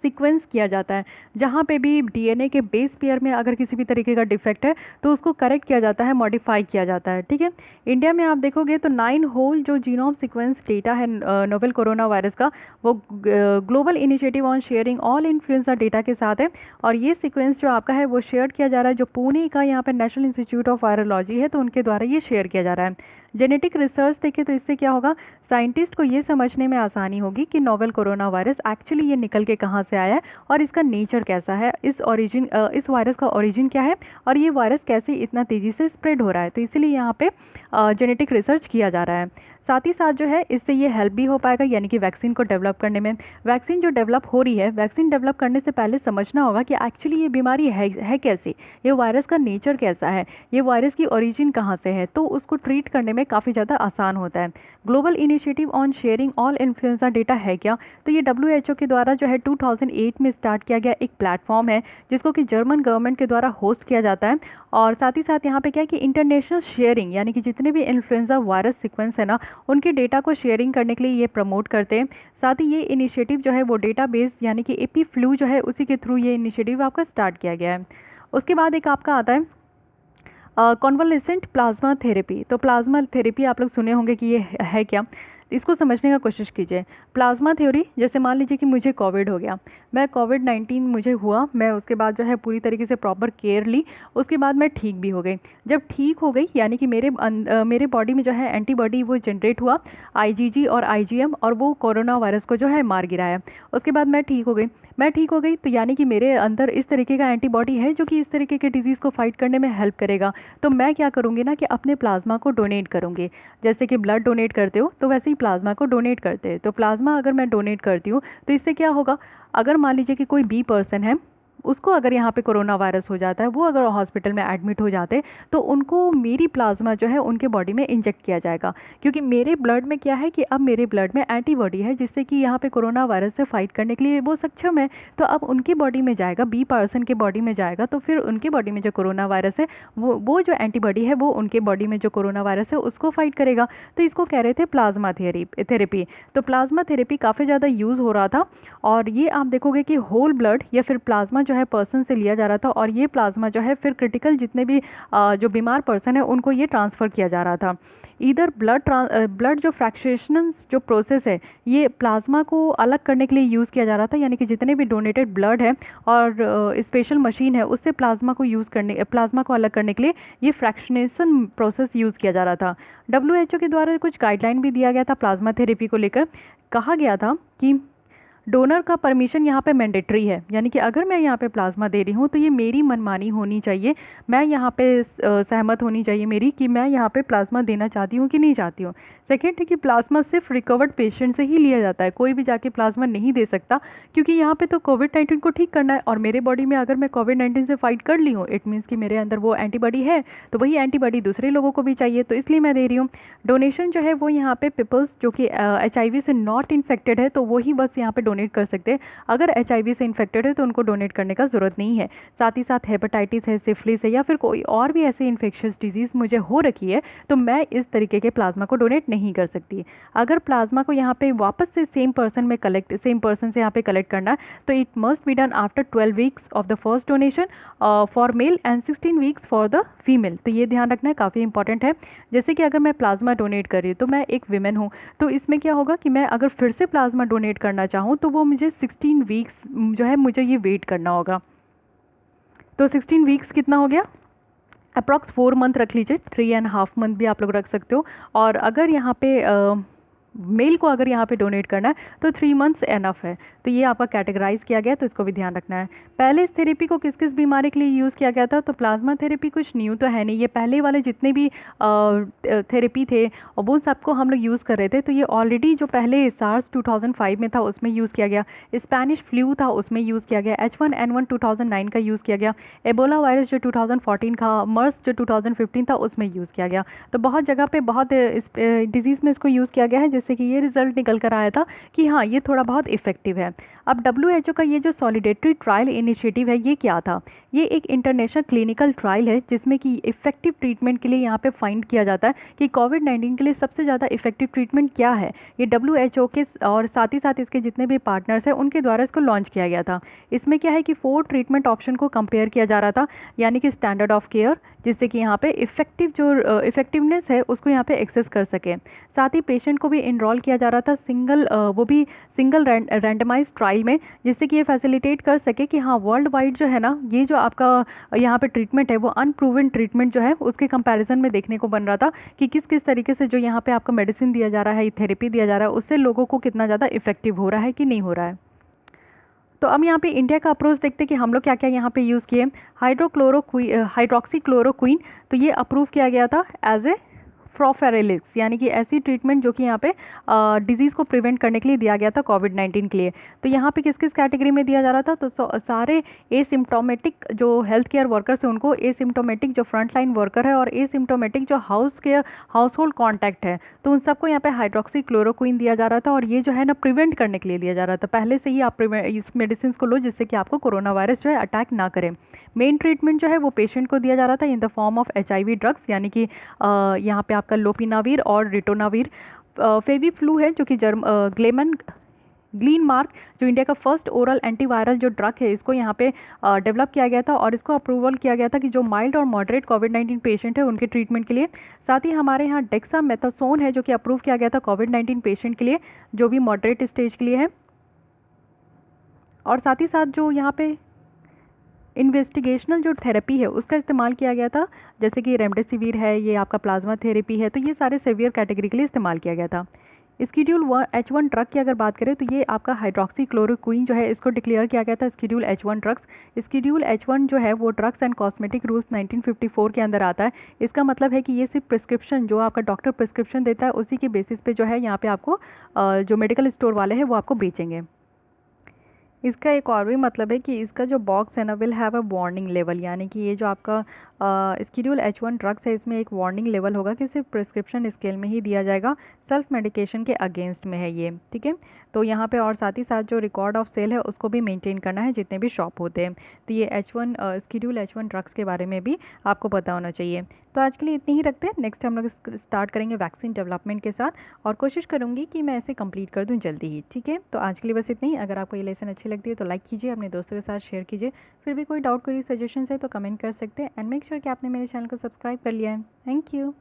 सीक्वेंस किया जाता है, जहाँ पे भी DNA के बेस पेयर में अगर किसी भी तरीके का डिफेक्ट है तो उसको करेक्ट किया जाता है, मॉडिफाई किया जाता है, ठीक है। इंडिया में आप देखोगे तो 9 होल जो जीनोम सीक्वेंस डेटा है नोवेल कोरोना वायरस का, वो global initiative on sharing all influenza data के साथ है, और ये सीक्वेंस जो आपका है वो शेयर किया जा रहा है जो पुणे का यहाँ पे नेशनल इंस्टीट्यूट ऑफ वायरोलॉजी है, तो उनके द्वारा ये शेयर किया जा रहा है। जेनेटिक रिसर्च देखें तो इससे क्या होगा, साइंटिस्ट को ये समझने में आसानी होगी कि नोवेल कोरोना वायरस एक्चुअली ये निकल के कहाँ से आया है और इसका नेचर कैसा है, इस वायरस का ओरिजिन क्या है और ये वायरस कैसे इतना तेज़ी से स्प्रेड हो रहा है। तो इसीलिए यहाँ पे जेनेटिक रिसर्च किया जा रहा है। साथ ही साथ जो है इससे ये हेल्प भी हो पाएगा, यानी कि वैक्सीन को डेवलप करने में। वैक्सीन जो डेवलप हो रही है, वैक्सीन डेवलप करने से पहले समझना होगा कि एक्चुअली ये बीमारी है कैसी, ये वायरस का नेचर कैसा है, ये वायरस की ओरिजिन कहाँ से है, तो उसको ट्रीट करने में काफ़ी ज़्यादा आसान होता है। Global initiative on sharing all influenza data है क्या, तो ये WHO के द्वारा जो है 2008 में स्टार्ट किया गया एक प्लेटफॉर्म है जिसको कि जर्मन गवर्नमेंट के द्वारा होस्ट किया जाता है। और साथ ही साथ यहाँ पे क्या है कि इंटरनेशनल शेयरिंग, यानी कि जितने भी इन्फ्लुएंजा वायरस सीक्वेंस है ना उनके डेटा को शेयरिंग करने के लिए ये प्रमोट करते हैं। साथ ही ये इनिशिएटिव जो है वो डेटाबेस यानी कि एपीफ्लू जो है उसी के थ्रू ये इनिशिएटिव आपका स्टार्ट किया गया है। उसके बाद एक आपका आता है कॉन्वालेसेंट प्लाज्मा थेरेपी। तो प्लाज्मा थेरेपी आप लोग सुने होंगे कि ये है क्या, इसको समझने का कोशिश कीजिए। प्लाज्मा थ्योरी, जैसे मान लीजिए कि मुझे कोविड हो गया, मैं कोविड-19 मुझे हुआ, मैं उसके बाद जो है पूरी तरीके से प्रॉपर केयर ली, उसके बाद मैं ठीक भी हो गई। जब ठीक हो गई यानी कि मेरे बॉडी में जो है एंटीबॉडी वो जनरेट हुआ, आईजीजी और आईजीएम, और वो कोरोना वायरस को जो है मार गिराया। उसके बाद मैं ठीक हो गई। मैं ठीक हो गई तो यानी कि मेरे अंदर इस तरीके का एंटीबॉडी है जो कि इस तरीके के डिजीज़ को फाइट करने में हेल्प करेगा। तो मैं क्या करूँगी ना कि अपने प्लाज्मा को डोनेट करूँगी। जैसे कि ब्लड डोनेट करते हो तो वैसे ही प्लाज्मा को डोनेट करते हैं। तो प्लाज्मा अगर मैं डोनेट करती हूँ तो इससे क्या होगा, अगर मान लीजिए कि कोई बी पर्सन है, उसको अगर यहाँ पे कोरोना वायरस हो जाता है, वो अगर हॉस्पिटल में एडमिट हो जाते, तो उनको मेरी प्लाज्मा जो है उनके बॉडी में इंजेक्ट किया जाएगा। क्योंकि मेरे ब्लड में क्या है कि अब मेरे ब्लड में एंटीबॉडी है जिससे कि यहाँ पे कोरोना वायरस से फाइट करने के लिए वो सक्षम है। तो अब उनकी बॉडी में जाएगा, बी पर्सन के बॉडी में जाएगा, तो फिर उनकी बॉडी में जो कोरोना वायरस है वो जो एंटीबॉडी है वो उनके बॉडी में जो कोरोना वायरस है उसको फाइट करेगा। तो इसको कह रहे थे प्लाज्मा थेरेपी। तो प्लाज्मा थेरेपी काफ़ी ज़्यादा यूज़ हो रहा था, और ये आप देखोगे कि होल ब्लड या फिर प्लाज्मा जो है पर्सन से लिया जा रहा था, और ये प्लाज्मा जो है फिर क्रिटिकल जितने भी जो बीमार पर्सन है उनको ये ट्रांसफ़र किया जा रहा था। इधर ब्लड जो फ्रैक्शनेशन जो प्रोसेस है, ये प्लाज्मा को अलग करने के लिए यूज़ किया जा रहा था। यानी कि जितने भी डोनेटेड ब्लड है और स्पेशल मशीन है उससे प्लाज्मा को अलग करने के लिए ये फ्रैक्शनेशन प्रोसेस यूज़ किया जा रहा था। WHO के द्वारा कुछ गाइडलाइन भी दिया गया था प्लाज्मा थेरेपी को लेकर। कहा गया था कि डोनर का परमिशन यहाँ पे मैंडेटरी है, यानी कि अगर मैं यहाँ पे प्लाज्मा दे रही हूँ तो ये मेरी मनमानी होनी चाहिए, मैं यहाँ पे सहमत होनी चाहिए मेरी कि मैं यहाँ पे प्लाज्मा देना चाहती हूँ कि नहीं चाहती हूँ। सेकेंड है कि प्लाज्मा सिर्फ रिकवर्ड पेशेंट से ही लिया जाता है, कोई भी जाके प्लाज्मा नहीं दे सकता, क्योंकि यहाँ पे तो कोविड-19 को ठीक करना है, और मेरे बॉडी में अगर मैं कोविड-19 से फाइट कर ली हूँ, इट मीन्स कि मेरे अंदर वो एंटीबॉडी है, तो वही एंटीबॉडी दूसरे लोगों को भी चाहिए, तो इसलिए मैं दे रही हूँ। डोनेशन जो है वो यहाँ पे पीपल्स जो कि HIV से नॉट इन्फेक्टेड है तो वही बस यहाँ पे डोनेट कर सकते हैं। अगर HIV से इन्फेक्टेड है तो उनको डोनेट करने का ज़रूरत नहीं है। साथ ही साथ हेपेटाइटिस है, सिफिलिस है, या फिर कोई और भी ऐसी इन्फेक्शियस डिजीज़ मुझे हो रखी है तो मैं इस तरीके के प्लाज्मा को डोनेट नहीं कर सकती। अगर प्लाज्मा को यहाँ पे वापस से सेम पर्सन से यहाँ पे कलेक्ट करना है तो it must be done after 12 weeks of the first donation for male and 16 weeks for the female. तो ये ध्यान रखना है, काफ़ी इंपॉर्टेंट है। जैसे कि अगर मैं प्लाज्मा डोनेट कर रही हूँ तो मैं एक विमेन हूँ, तो इसमें क्या होगा कि मैं अगर फिर से प्लाज्मा डोनेट करना चाहूँ तो वो मुझे 16 वीक्स जो है मुझे ये वेट करना होगा। तो 16 वीक्स कितना हो गया, अप्रॉक्स 4 मंथ रख लीजिए, 3.5 मंथ भी आप लोग रख सकते हो। और अगर यहाँ पे मेल को अगर यहाँ पे डोनेट करना है तो 3 मंथ्स एनफ है। तो ये आपका कैटेगराइज किया गया है, तो इसको भी ध्यान रखना है। पहले इस थेरेपी को किस किस बीमारी के लिए यूज़ किया गया था, तो प्लाज्मा थेरेपी कुछ न्यू तो है नहीं, ये पहले वाले जितने भी थेरेपी थे और वो सबको हम लोग यूज़ कर रहे थे। तो ये ऑलरेडी जो पहले सार्स 2005 में था उसमें यूज़ किया गया, स्पेनिश फ्लू था उसमें यूज़ किया गया, H1N1 2009 का यूज़ किया गया, एबोला वायरस जो 2014 का, मर्स जो 2015 था उसमें यूज़ किया गया। तो बहुत जगह पे बहुत डिजीज़ में इसको यूज़ किया गया है, जैसे कि ये रिजल्ट निकल कर आया था कि हाँ ये थोड़ा बहुत इफ़ेक्टिव है। अब WHO का ये जो सॉलिडेटरी ट्रायल इनिशिएटिव है ये क्या था, ये एक इंटरनेशनल क्लिनिकल ट्रायल है जिसमें कि इफ़ेक्टिव ट्रीटमेंट के लिए यहाँ पे फाइंड किया जाता है कि कोविड-19 के लिए सबसे ज़्यादा इफ़ेक्टिव ट्रीटमेंट क्या है। ये WHO के और साथ ही साथ इसके जितने भी पार्टनर्स हैं उनके द्वारा इसको लॉन्च किया गया था। इसमें क्या है कि 4 ट्रीटमेंट ऑप्शन को कंपेयर किया जा रहा था, यानी कि स्टैंडर्ड ऑफ केयर, जिससे कि यहाँ पे इफेक्टिवनेस है उसको यहाँ पे एक्सेस कर सके। साथ ही पेशेंट को भी इनरोल किया जा रहा था सिंगल रैंडमाइज ट्रायल में, जिससे कि ये फैसिलिटेट कर सके कि हाँ वर्ल्ड वाइड जो है ना ये जो आपका यहाँ पे ट्रीटमेंट है वो अनप्रूवन ट्रीटमेंट जो है उसके कंपैरिजन में देखने को बन रहा था कि किस किस तरीके से जो यहाँ पे आपका मेडिसिन दिया जा रहा है, थेरेपी दिया जा रहा है, उससे लोगों को कितना ज़्यादा इफेक्टिव हो रहा है कि नहीं हो रहा है। तो अब यहाँ पे इंडिया का अप्रोच देखते हैं कि हम लोग क्या क्या यहाँ पे यूज़ किए। हाइड्रोक्सीक्लोरोक्वीन, तो ये अप्रूव किया गया था एज ए प्रोफेरेलिक्स, यानी कि ऐसी ट्रीटमेंट जो कि यहाँ पे डिजीज़ को प्रिवेंट करने के लिए दिया गया था कोविड-19 के लिए। तो यहाँ पे किस किस कैटेगरी में दिया जा रहा था, तो सारे एसिम्प्टोमेटिक जो हेल्थ केयर वर्कर्स हैं उनको, एसिम्प्टोमेटिक जो फ्रंट लाइन वर्कर है और एसिम्प्टोमेटिक जो हाउस होल्ड कॉन्टैक्ट है, तो उन सबको यहाँ पे हाइड्रोक्सीक्लोरोक्वीन दिया जा रहा था। और ये जो है ना प्रिवेंट करने के लिए दिया जा रहा था, पहले से ही आप इस मेडिसिन को लो जिससे कि आपको कोरोना वायरस जो है अटैक ना करे। मेन ट्रीटमेंट जो है वो पेशेंट को दिया जा रहा था in the form of HIV drugs, यानी कि यहाँ पे आपका लोपिनावीर और रिटोनावीर। फेवी फ्लू है जो कि ग्लीन मार्क जो इंडिया का फर्स्ट ओरल एंटीवायरल जो ड्रग है, इसको यहाँ पे डेवलप किया गया था और इसको अप्रूवल किया गया था कि जो माइल्ड और मॉडरेट कोविड-19 पेशेंट है उनके ट्रीटमेंट के लिए। साथ ही हमारे यहाँ डेक्सामेथासोन है जो कि अप्रूव किया गया था कोविड-19 पेशेंट के लिए, जो भी मॉडरेट स्टेज के लिए है। और साथ ही साथ जो यहाँ पे इन्वेस्टिगेशनल जो थेरेपी है उसका इस्तेमाल किया गया था, जैसे कि रेमडेसिविर है, ये आपका प्लाज्मा थेरेपी है, तो ये सारे सीवियर कैटेगरी के लिए इस्तेमाल किया गया था। स्कीड्यूल H1 ड्रग की अगर बात करें तो ये आपका हाइड्रोक्सीक्लोरोक्वीन जो है इसको डिक्लेयर किया गया था schedule H1 drugs. Schedule H1 जो है वो ड्रग्स एंड कॉस्मेटिक रूल्स 1954 के अंदर आता है। इसका मतलब है कि ये सिर्फ प्रिस्क्रिप्शन जो आपका डॉक्टर प्रिस्क्रिप्शन देता है उसी के बेसिस पे जो है यहाँ पे आपको जो मेडिकल स्टोर वाले हैं वो आपको बेचेंगे। इसका एक और भी मतलब है कि इसका जो बॉक्स है ना will have a warning level, यानी कि ये जो आपका स्कीड्यूल H1 ड्रग्स है इसमें एक वार्निंग लेवल होगा कि सिर्फ प्रिस्क्रिप्शन स्केल में ही दिया जाएगा, सेल्फ मेडिकेशन के अगेंस्ट में है ये, ठीक है। तो यहाँ पे और साथ ही साथ जो रिकॉर्ड ऑफ सेल है उसको भी मेंटेन करना है जितने भी शॉप होते हैं। तो ये स्कीड्यूल H1 ड्रग्स के बारे में भी आपको पता होना चाहिए। तो आज के लिए इतनी ही रखते हैं, नेक्स्ट हम लोग स्टार्ट करेंगे वैक्सीन डेवलपमेंट के साथ और कोशिश करूँगी कि मैं इसे कंप्लीट कर दूँ जल्दी ही, ठीक है। तो आज के लिए बस इतना ही। अगर आपको ये लेसन अच्छी लगती है तो लाइक कीजिए, अपने दोस्तों के साथ शेयर कीजिए। फिर भी कोई डाउट कोई सजेशन है तो कमेंट कर सकते हैं एंड मेक श्योर कि आपने मेरे चैनल को सब्सक्राइब कर लिया है। Thank you.